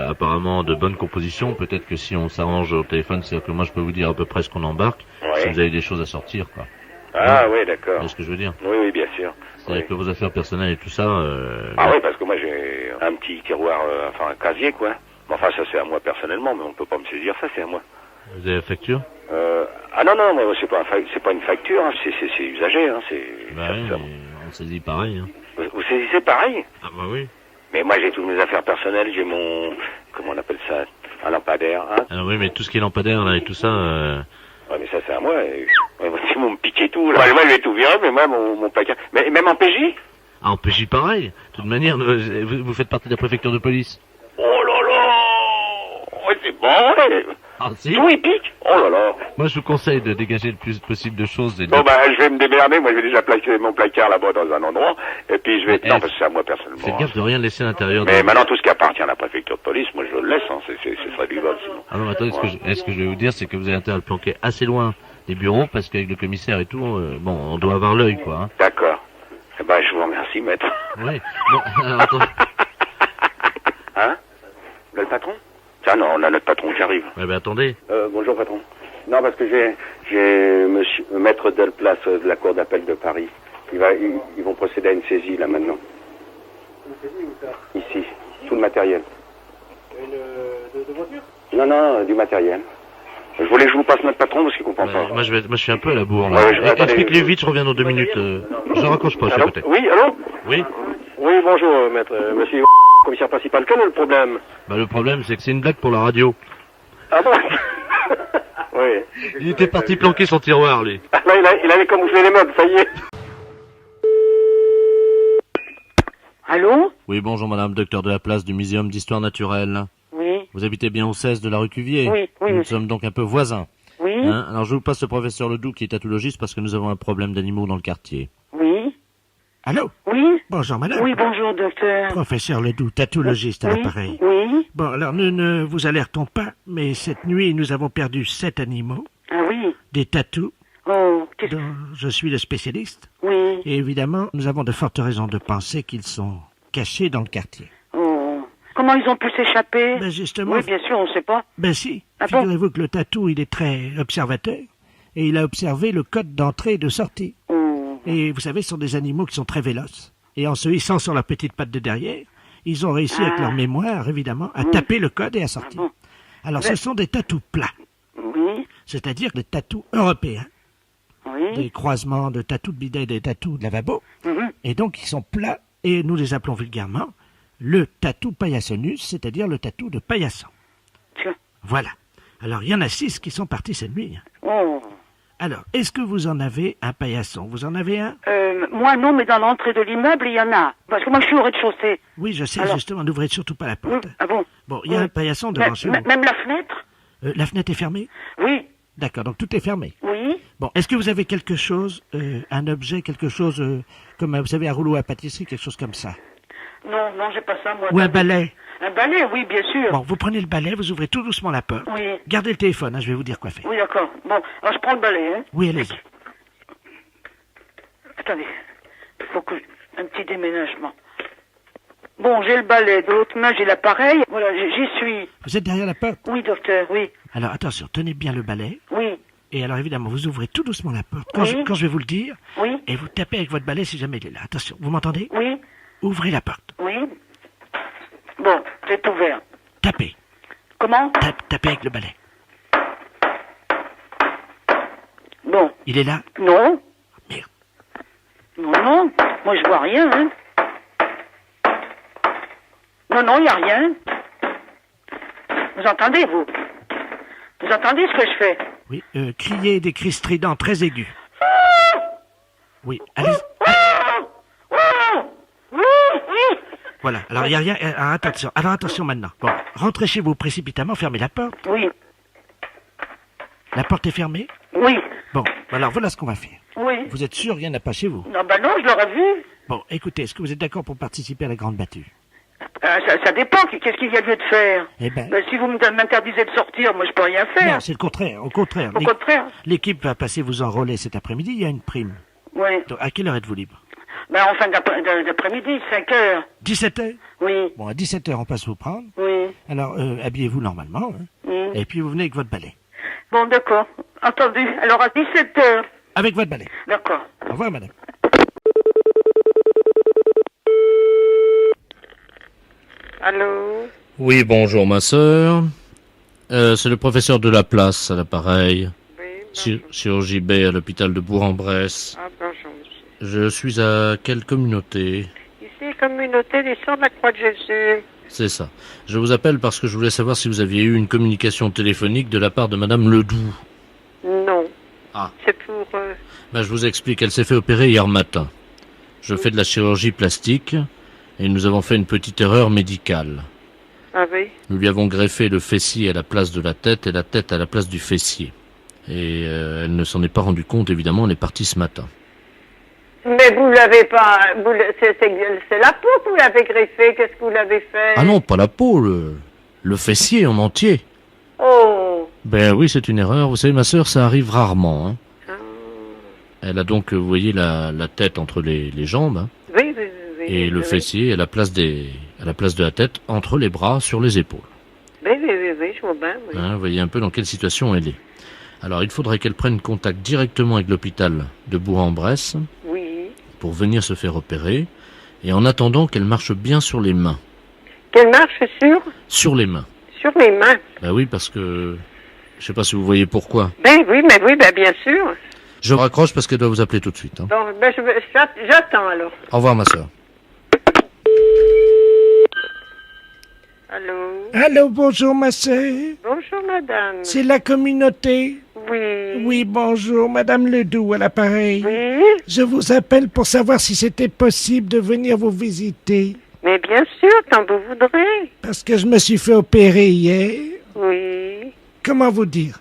apparemment de bonne composition, peut-être que si on s'arrange au téléphone, c'est-à-dire que moi je peux vous dire à peu près ce qu'on embarque, si vous avez des choses à sortir, quoi. Ah oui, d'accord. C'est ce que je veux dire. Oui, oui, bien sûr. C'est-à-dire que vos affaires personnelles et tout ça... Ah oui, parce que moi j'ai un petit tiroir, enfin un casier quoi. Mais enfin ça c'est à moi personnellement, mais on peut pas me saisir ça, c'est à moi. Vous avez la facture? Ah non, non, mais c'est pas une facture, hein, c'est usagé, hein, c'est... Bah oui, mais on saisit pareil, hein. Vous saisissez pareil? Ah bah oui. Mais moi j'ai toutes mes affaires personnelles, j'ai mon... Comment on appelle ça? Un lampadaire, hein? Alors oui, mais tout ce qui est lampadaire là et tout ça... Ouais, mais ça c'est à moi, ils vont me piquer tout, là. Moi je vais tout virer, mais moi mon placard... Mais même en PJ? Ah, en PJ pareil. De toute manière, vous faites partie de la préfecture de police. Oh là là! ouais, c'est bon, ouais. Ah, si. Tout il pique. Oh là là. Moi, je vous conseille de dégager le plus possible de choses. Et de... Bon, ben, je vais me démerder. Moi, je vais déjà placer mon placard là-bas dans un endroit. Et puis, je vais... Mais, non, parce que c'est à moi, personnellement. Faites gaffe de rien laisser à l'intérieur. Mais maintenant, tout ce qui appartient à la préfecture de police, moi, je le laisse, hein. Ce serait du vol, sinon. Ah non, attendez, ce que je vais vous dire, c'est que vous avez intérêt à le planquer assez loin des bureaux, parce qu'avec le commissaire et tout, bon, on doit avoir l'œil, quoi. Hein. D'accord. Eh ben, je vous remercie, maître. Oui. Bon, alors, attendez. Hein? Le patron? Tiens, non, on a notre patron qui arrive. Ouais, ben, attendez. Bonjour, patron. Non, parce que j'ai monsieur, maître Delplace de la Cour d'appel de Paris. Ils vont procéder à une saisie, là, maintenant. Une saisie où ça? Ici. Tout le matériel. De voiture? Non, du matériel. Je voulais que je vous passe notre patron parce qu'il comprend pas. Moi, je suis un peu à la bourre, là. Ouais, Explique-lui vite, je reviens dans 2 minutes. Je raccroche pas, je suis à côté. Oui, allô? Oui. Oui, bonjour, maître. Monsieur commissaire principal, quel est le problème? Bah, le problème, c'est que c'est une blague pour la radio. Ah bon? Oui. Il était parti planquer son tiroir, lui. Ah, là, il avait camouflé les meubles, ça y est. Allô? Oui, bonjour madame, docteur de la place du Muséum d'Histoire Naturelle. Oui. Vous habitez bien au 16 de la rue Cuvier? Oui, oui. Nous sommes donc un peu voisins. Oui. Hein? Alors je vous passe le professeur Ledoux qui est tatologiste parce que nous avons un problème d'animaux dans le quartier. Oui. Allô? Oui. Bonjour, madame. Oui, bonjour, docteur. Professeur Ledoux, tatologiste à Oui. l'appareil. Oui. Bon, alors nous ne vous alertons pas, mais cette nuit, nous avons perdu 7 animaux, Ah oui. des tatous, Oh, dont je suis le spécialiste. Oui. Et évidemment, nous avons de fortes raisons de penser qu'ils sont cachés dans le quartier. Oh. Comment ils ont pu s'échapper? Ben justement. Oui, bien sûr, on ne sait pas. Ben si. Ah bon? Figurez-vous que le tatou, il est très observateur, et il a observé le code d'entrée et de sortie. Oh. Et vous savez, ce sont des animaux qui sont très véloces. Et en se hissant sur la petite patte de derrière, ils ont réussi avec leur mémoire, évidemment, à taper le code et à sortir. Alors, ce sont des tatous plats. Oui. C'est-à-dire des tatous européens. Oui. Des croisements de tatous de bidet et des tatous de lavabo. Mhm. Et donc, ils sont plats, et nous les appelons vulgairement le tatou paillassonus, c'est-à-dire le tatou de paillasson. Tiens. Voilà. Alors, il y en a 6 qui sont partis cette nuit. Oh. Alors, est-ce que vous en avez un paillasson? Vous en avez un? Moi non, mais dans l'entrée de l'immeuble, il y en a. Parce que moi, je suis au rez-de-chaussée. Oui, je sais, Alors... justement, n'ouvrez surtout pas la porte. Ah bon? Bon, il y a un paillasson devant chez vous. Même la fenêtre? La fenêtre est fermée? Oui. D'accord, donc tout est fermé. Oui. Bon, est-ce que vous avez quelque chose, un objet, quelque chose, comme, vous savez, un rouleau à pâtisserie, quelque chose comme ça? Non, j'ai pas ça, moi. Ou un balai? Un balai, oui, bien sûr. Bon, vous prenez le balai, vous ouvrez tout doucement la porte. Oui. Gardez le téléphone, hein, je vais vous dire quoi faire. Oui, d'accord. Bon, alors je prends le balai, hein. Oui, allez-y. Attendez, il faut que... un petit déménagement. Bon, j'ai le balai, de l'autre main, j'ai l'appareil. Voilà, j'y suis. Vous êtes derrière la porte? Oui, docteur, oui. Alors, attention, tenez bien le balai. Oui. Et alors, évidemment, vous ouvrez tout doucement la porte. Oui. Quand je vais vous le dire. Oui. Et vous tapez avec votre balai si jamais il est là. Attention, vous m'entendez? Oui. Ouvrez la porte. Oui. Bon, c'est ouvert. Tapez. Comment? Tapez avec le balai. Bon. Il est là? Non. Merde. Non, moi je vois rien, hein. Non, il n'y a rien. Vous entendez, vous? Vous entendez ce que je fais? Oui, criez des cris stridents très aigus. Oui, allez. Voilà, alors il n'y a rien. Alors attention maintenant. Bon, rentrez chez vous précipitamment, fermez la porte. Oui. La porte est fermée? Oui. Bon, alors voilà ce qu'on va faire. Oui. Vous êtes sûr, rien n'a pas chez vous? Non, non, je l'aurais vu. Bon, écoutez, est-ce que vous êtes d'accord pour participer à la grande battue? Ça dépend, qu'est-ce qu'il y a lieu de faire? Eh ben... si vous m'interdisez de sortir, moi je peux rien faire. Non, c'est le contraire, au contraire. Au contraire? L'équipe va passer vous enrôler cet après-midi, il y a une prime. Oui. Donc, à quelle heure êtes-vous libre? En fin d'après-midi, 5 heures. 17h? Oui. Bon, à 17h, on passe vous prendre. Oui. Alors, habillez-vous normalement, hein. Et puis vous venez avec votre balai. Bon, d'accord. Entendu. Alors, à 17h. Avec votre balai. D'accord. Au revoir, madame. Allô? Oui, bonjour ma sœur. C'est le professeur de la place à l'appareil. Oui, Chirurgie B à l'hôpital de Bourg-en-Bresse. Ah, bonjour, monsieur. Je suis à quelle communauté? Ici, communauté des Sœurs de la Croix de Jésus. C'est ça. Je vous appelle parce que je voulais savoir si vous aviez eu une communication téléphonique de la part de madame Ledoux. Non. Ah. C'est pour... Ben, je vous explique, elle s'est fait opérer hier matin. Je fais de la chirurgie plastique et nous avons fait une petite erreur médicale. Ah oui. Nous lui avons greffé le fessier à la place de la tête et la tête à la place du fessier. Et elle ne s'en est pas rendue compte, évidemment, on est parti ce matin. Mais vous l'avez pas... C'est la peau que vous l'avez greffée, qu'est-ce que vous l'avez fait? Ah non, pas la peau, le fessier en entier. Oh. Ben oui, c'est une erreur. Vous savez, ma sœur, ça arrive rarement. Hein. Elle a donc, vous voyez, la tête entre les jambes. Hein, oui. et le fessier à la place de la tête, entre les bras, sur les épaules. Oui, je vois bien, oui. Hein, vous voyez un peu dans quelle situation elle est. Alors, il faudrait qu'elle prenne contact directement avec l'hôpital de Bourg-en-Bresse. Oui. Pour venir se faire opérer. Et en attendant qu'elle marche bien sur les mains. Qu'elle marche sur? Sur les mains. Sur les mains. Ben oui, parce que... Je sais pas si vous voyez pourquoi. Ben oui, bien sûr. Je raccroche parce qu'elle doit vous appeler tout de suite. Hein. Bon, ben j'attends alors. Au revoir, ma sœur. Allô? Allô, bonjour ma sœur. Bonjour madame. C'est la communauté? Oui. Oui, bonjour, madame Ledoux à l'appareil. Oui. Je vous appelle pour savoir si c'était possible de venir vous visiter. Mais bien sûr, quand vous voudrez. Parce que je me suis fait opérer hier. Oui. Comment vous dire?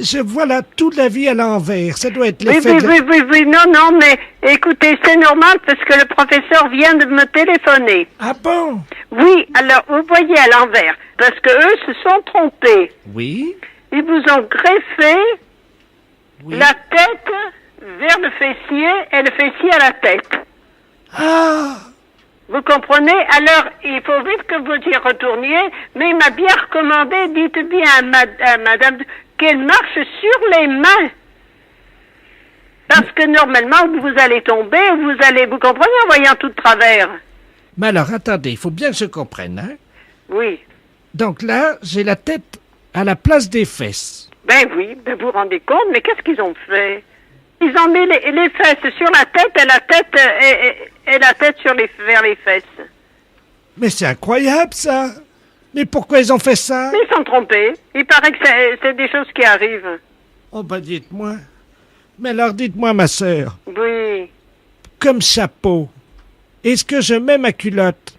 Je vois là toute la vie à l'envers. Ça doit être l'effet Oui, non, mais écoutez, c'est normal parce que le professeur vient de me téléphoner. Ah bon? Oui, alors vous voyez à l'envers, parce que eux se sont trompés. Oui. Ils vous ont greffé la tête vers le fessier et le fessier à la tête. Ah! Vous comprenez? Alors, il faut vite que vous y retourniez, mais il m'a bien recommandé, dites bien à madame, qu'elle marche sur les mains. Parce que normalement, vous allez tomber, vous comprenez, en voyant tout de travers. Mais alors, attendez, il faut bien que je comprenne, hein? Oui. Donc là, j'ai la tête à la place des fesses. Ben oui, vous vous rendez compte, mais qu'est-ce qu'ils ont fait? Ils ont mis les fesses sur la tête et la tête vers les fesses. Mais c'est incroyable, ça! Mais pourquoi ils ont fait ça? Ils sont trompés. Il paraît que c'est des choses qui arrivent. Oh, ben dites-moi. Mais alors, dites-moi, ma sœur. Oui. Comme chapeau, est-ce que je mets ma culotte?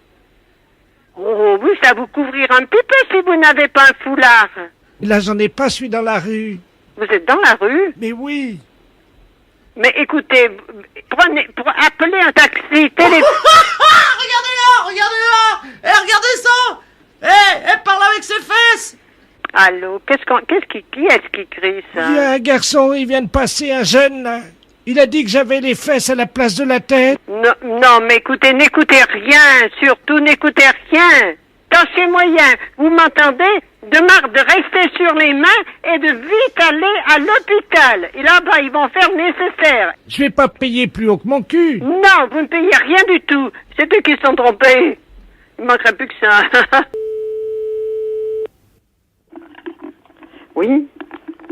Oh, oui, ça vous couvrir un petit peu si vous n'avez pas un foulard. Là, j'en ai pas, je suis dans la rue. Vous êtes dans la rue? Mais oui. Mais écoutez, appelez un taxi, Regardez-la! Regardez ça! Elle parle avec ses fesses! Allô, qui est-ce qui crie ça? Il y a un garçon, il vient de passer, un jeune, là. Il a dit que j'avais les fesses à la place de la tête. Non, mais écoutez, n'écoutez rien, surtout n'écoutez rien. Tâchez moyen, vous m'entendez? De rester sur les mains et de vite aller à l'hôpital. Et là-bas, ils vont faire nécessaire. Je vais pas payer plus haut que mon cul. Non, vous ne payez rien du tout. C'est eux qui se sont trompés. Il manquerait plus que ça. Oui?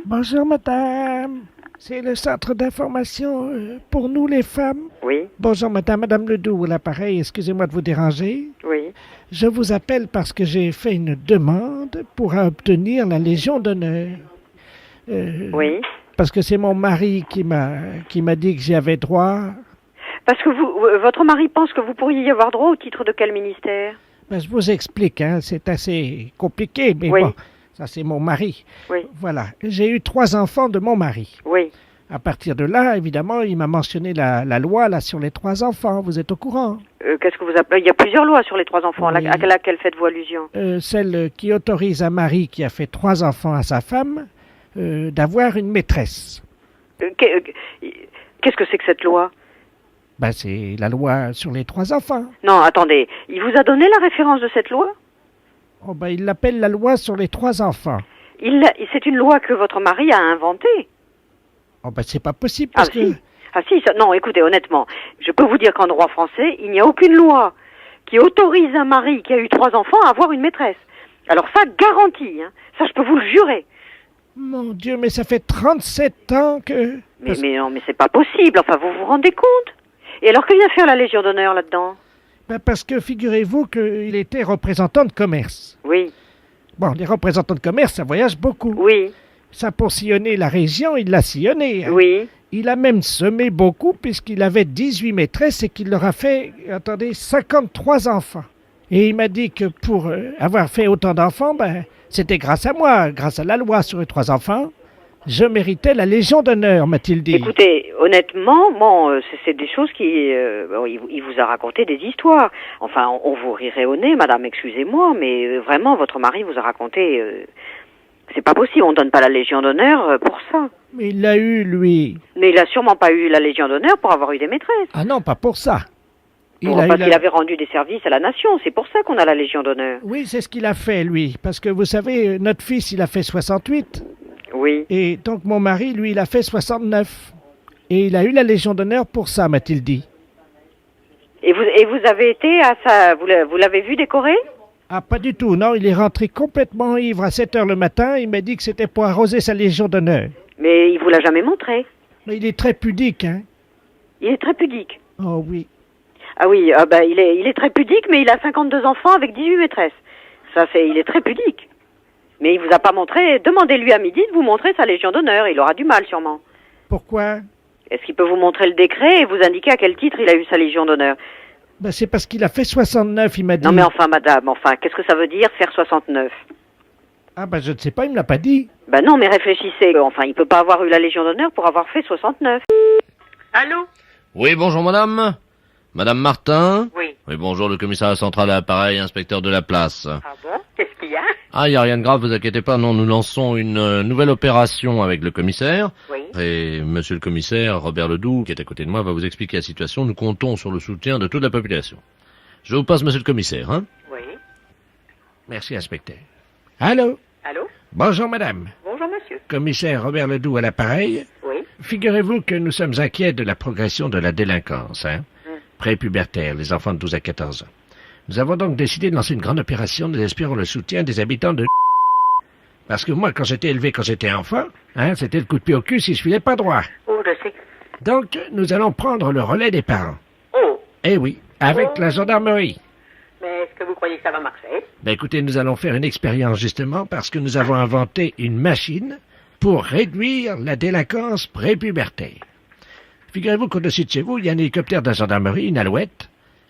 Bonjour, madame. C'est le centre d'information pour nous, les femmes. Oui. Bonjour, madame Ledoux, à l'appareil. Excusez-moi de vous déranger. Oui. Je vous appelle parce que j'ai fait une demande pour obtenir la Légion d'honneur. Oui. Parce que c'est mon mari qui m'a dit que j'y avais droit. Parce que votre mari pense que vous pourriez y avoir droit au titre de quel ministère? Ben, je vous explique, hein, c'est assez compliqué, mais oui. Bon, ça c'est mon mari. Oui. Voilà, j'ai eu 3 enfants de mon mari. Oui. À partir de là, évidemment, il m'a mentionné la loi là sur les 3 enfants, vous êtes au courant? Qu'est-ce que vous appelez? Il y a plusieurs lois sur les 3 enfants, oui. à laquelle faites-vous allusion? Celle qui autorise un mari qui a fait 3 enfants à sa femme d'avoir une maîtresse. Qu'est-ce que c'est que cette loi? Ben, c'est la loi sur les 3 enfants. Non, attendez, il vous a donné la référence de cette loi? Oh ben, il l'appelle la loi sur les 3 enfants. C'est une loi que votre mari a inventée. Oh ben, c'est pas possible parce que... Non, écoutez, honnêtement, je peux vous dire qu'en droit français, il n'y a aucune loi qui autorise un mari qui a eu 3 enfants à avoir une maîtresse. Alors ça, garantie, hein. Ça, je peux vous le jurer. Mon Dieu, mais ça fait 37 ans que... Mais non, mais c'est pas possible, enfin, vous vous rendez compte? Et alors, que vient faire la Légion d'honneur là-dedans? Ben parce que figurez-vous qu'il était représentant de commerce. Oui. Bon, les représentants de commerce, ça voyage beaucoup. Oui. Ça, pour sillonner la région, il l'a sillonné. Hein. Oui. Il a même semé beaucoup puisqu'il avait 18 maîtresses et qu'il leur a fait, attendez, 53 enfants. Et il m'a dit que pour avoir fait autant d'enfants, c'était grâce à moi, grâce à la loi sur les 3 enfants. Je méritais la Légion d'honneur, m'a-t-il dit. Écoutez, honnêtement, c'est des choses qui... il vous a raconté des histoires. Enfin, on vous rirait au nez, madame, excusez-moi, mais vraiment, votre mari vous a raconté... c'est pas possible, on donne pas la Légion d'honneur pour ça. Mais il l'a eu, lui. Mais il a sûrement pas eu la Légion d'honneur pour avoir eu des maîtresses. Ah non, pas pour ça. Parce qu'il avait rendu des services à la nation, c'est pour ça qu'on a la Légion d'honneur. Oui, c'est ce qu'il a fait, lui. Parce que vous savez, notre fils, il a fait 68. Oui. Et donc mon mari, lui, il a fait 69. Et il a eu la Légion d'honneur pour ça, m'a-t-il dit. Et vous avez été à ça, vous l'avez vu décorer? Ah, pas du tout, non, il est rentré complètement ivre à 7 heures le matin, il m'a dit que c'était pour arroser sa Légion d'honneur. Mais il vous l'a jamais montré? Mais il est très pudique, hein. Il est très pudique? Oh oui. Ah oui, il est très pudique, mais il a 52 enfants avec 18 maîtresses. Il est très pudique. Mais il vous a pas montré, demandez-lui à midi de vous montrer sa Légion d'honneur, il aura du mal sûrement. Pourquoi? Est-ce qu'il peut vous montrer le décret et vous indiquer à quel titre il a eu sa Légion d'honneur? C'est parce qu'il a fait 69, il m'a dit. Non mais enfin madame, qu'est-ce que ça veut dire faire 69? Ah je ne sais pas, il me l'a pas dit. Non mais réfléchissez, il peut pas avoir eu la Légion d'honneur pour avoir fait 69. Allô? Oui, bonjour madame. Madame Martin? Oui. Oui, bonjour, le commissariat central à l'appareil, inspecteur de la place. Ah bon? Qu'est-ce qu'il y a? Ah, il n'y a rien de grave, vous inquiétez pas, non, nous lançons une nouvelle opération avec le commissaire. Oui. Et monsieur le commissaire, Robert Ledoux, qui est à côté de moi, va vous expliquer la situation. Nous comptons sur le soutien de toute la population. Je vous passe monsieur le commissaire, hein? Oui. Merci, inspecteur. Allô? Allô? Bonjour, madame. Bonjour, monsieur. Commissaire Robert Ledoux à l'appareil. Oui. Figurez-vous que nous sommes inquiets de la progression de la délinquance, hein? Prépubertaire, les enfants de 12 à 14 ans. Nous avons donc décidé de lancer une grande opération. Nous espérons le soutien des habitants de... Parce que moi, quand j'étais élevé, quand j'étais enfant, c'était le coup de pied au cul si je filais pas droit. Oh, je sais. Donc, nous allons prendre le relais des parents. Oh. Eh oui, avec la gendarmerie. Mais est-ce que vous croyez que ça va marcher? Écoutez, nous allons faire une expérience justement parce que nous avons inventé une machine pour réduire la délinquance prépubertaire. Figurez-vous qu'au-dessus de chez vous, il y a un hélicoptère de la gendarmerie, une alouette,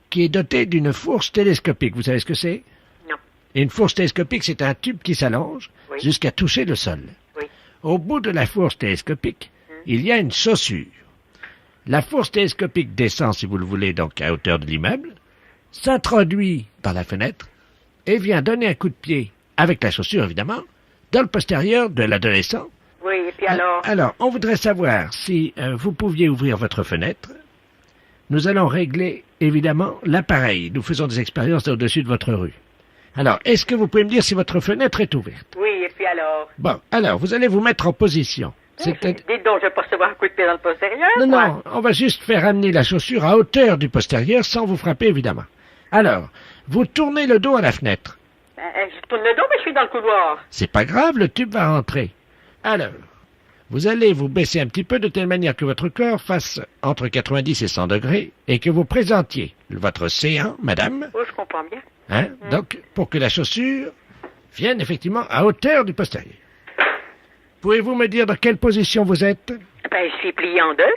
qui est doté d'une fourche télescopique. Vous savez ce que c'est? Non. Et une fourche télescopique, c'est un tube qui s'allonge jusqu'à toucher le sol. Oui. Au bout de la fourche télescopique, il y a une chaussure. La fourche télescopique descend, si vous le voulez, donc à hauteur de l'immeuble, s'introduit dans la fenêtre et vient donner un coup de pied, avec la chaussure évidemment, dans le postérieur de l'adolescent. Oui, et puis alors? Alors, on voudrait savoir si vous pouviez ouvrir votre fenêtre. Nous allons régler, évidemment, l'appareil. Nous faisons des expériences au-dessus de votre rue. Alors, est-ce que vous pouvez me dire si votre fenêtre est ouverte? Oui, et puis alors? Bon, alors, vous allez vous mettre en position. Dites donc, je vais pas recevoir un coup de pied dans le postérieur, Non, quoi. non, on va juste faire amener la chaussure à hauteur du postérieur sans vous frapper, évidemment. Alors, vous tournez le dos à la fenêtre. Je tourne le dos, mais je suis dans le couloir. C'est pas grave, le tube va rentrer. Alors, vous allez vous baisser un petit peu de telle manière que votre corps fasse entre 90 et 100 degrés et que vous présentiez votre séant, madame. Oh, je comprends bien. Donc, pour que la chaussure vienne effectivement à hauteur du postérieur. Pouvez-vous me dire dans quelle position vous êtes? Je suis plié en deux.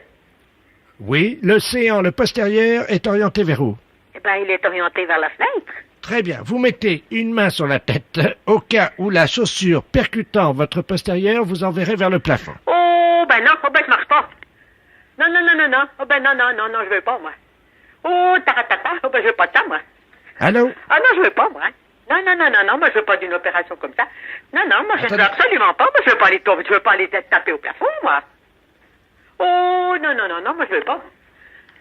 Oui, le séant, le postérieur, est orienté vers où? Il est orienté vers la fenêtre. Très bien. Vous mettez une main sur la tête au cas où la chaussure percutant votre postérieur vous enverrait vers le plafond. Oh, non, je marche pas. Non. Non, je veux pas, moi. Oh, taratata, je veux pas de ça, moi. Allô? Ah non, je veux pas, moi. Non, moi je veux pas d'une opération comme ça. Non, moi je ne veux absolument pas. Moi je veux pas aller taper au plafond, moi. Oh, non, moi je veux pas.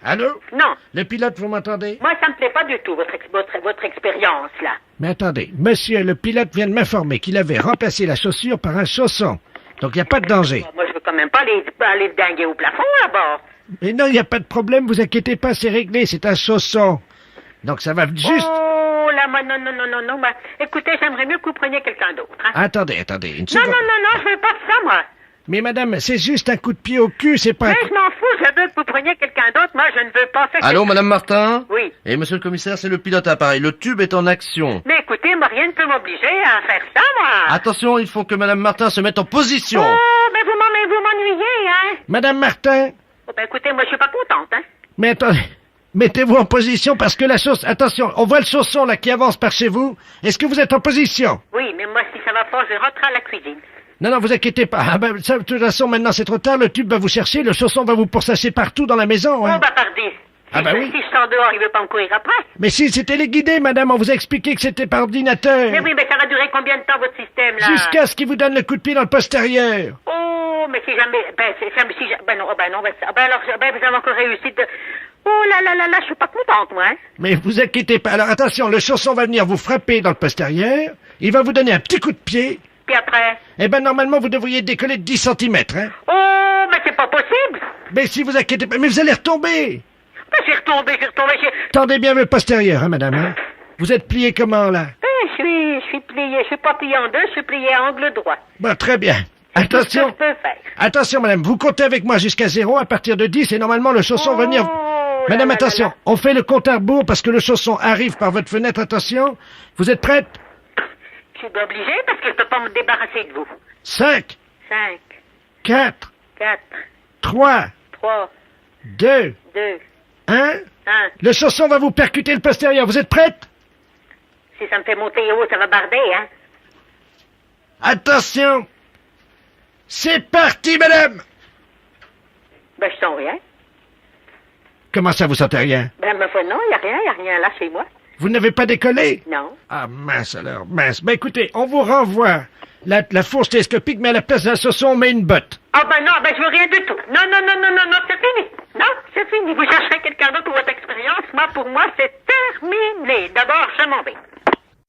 Allô? Non. Le pilote, vous m'entendez? Moi, ça me plaît pas du tout, votre expérience, là. Mais attendez, monsieur, le pilote vient de m'informer qu'il avait remplacé la chaussure par un chausson. Donc, il n'y a pas de danger. Moi, je veux quand même pas aller dinguer au plafond, là-bas. Mais non, il n'y a pas de problème, vous inquiétez pas, c'est réglé, c'est un chausson. Donc, ça va juste... Oh, là, non. Écoutez, j'aimerais mieux que vous preniez quelqu'un d'autre, hein. Attendez, une seconde. Non, je veux pas de ça, moi. Mais madame, c'est juste un coup de pied au cul, c'est pas... Mais je m'en fous, je veux que vous preniez quelqu'un d'autre, moi je ne veux pas faire... Allô, madame Martin? Oui. Et monsieur le commissaire, c'est le pilote à l'appareil. Le tube est en action. Mais écoutez, moi rien ne peut m'obliger à faire ça, moi. Attention, il faut que madame Martin se mette en position. Oh, mais vous m'ennuyez, hein. Madame Martin? Oh, écoutez, moi je suis pas contente, hein. Mais attendez, Mettez-vous en position parce que la sauce... Attention, on voit le chausson là qui avance par chez vous. Est-ce que vous êtes en position? Oui, mais moi, si ça va pas, je rentre à la cuisine. Non, vous inquiétez pas. Ah ben, ça, de toute façon, maintenant c'est trop tard. Le tube va vous chercher, le chausson va vous pourchasser partout dans la maison. Hein. Oh, bah, pardi. Ah bah oui. Si je sors dehors, il veut pas me courir après. Mais si, c'est téléguidé, madame. On vous a expliqué que c'était par ordinateur. Mais oui, mais ça va durer combien de temps, votre système, là? Jusqu'à ce qu'il vous donne le coup de pied dans le postérieur. Oh, mais si jamais... alors, vous avez encore réussi de... Oh là, je suis pas contente, moi. Hein? Mais vous inquiétez pas. Alors attention, le chausson va venir vous frapper dans le postérieur. Il va vous donner un petit coup de pied. Puis après? Eh ben, normalement, vous devriez décoller de 10 cm, hein. Oh, mais c'est pas possible. Mais si vous inquiétez pas, mais vous allez retomber. Ben, j'ai retombé. Tendez bien le postérieur, hein, madame, hein. Vous êtes plié comment, là? Je suis plié. Je suis pas plié en deux, je suis plié à angle droit. Bon, très bien. Attention. Qu'est-ce que je peux faire? Attention, madame, vous comptez avec moi jusqu'à 0 à partir de 10 et normalement le chausson va venir... Madame, attention, on fait le compte à rebours parce que le chausson arrive par votre fenêtre, attention. Vous êtes prête? Je suis obligé parce que je peux pas me débarrasser de vous. 5. 5. 4. 4. 3. 3. 2. 2. 1. 1. Le chausson va vous percuter le postérieur. Vous êtes prête? Si ça me fait monter haut, ça va barder, hein? Attention. C'est parti, madame. Ben, je sens rien. Comment ça, vous sentez rien? Ben, ma foi, non, y a rien là chez moi. Vous n'avez pas décollé? Non. Ah, mince alors, mince. Ben écoutez, on vous renvoie la fourche télescopique, mais à la place d'un chausson, on met une botte. Ah ben non, je veux rien du tout. Non, c'est fini. Non, c'est fini. Vous chercherez quelqu'un d'autre pour votre expérience. Moi, pour moi, c'est terminé. D'abord, je m'en vais.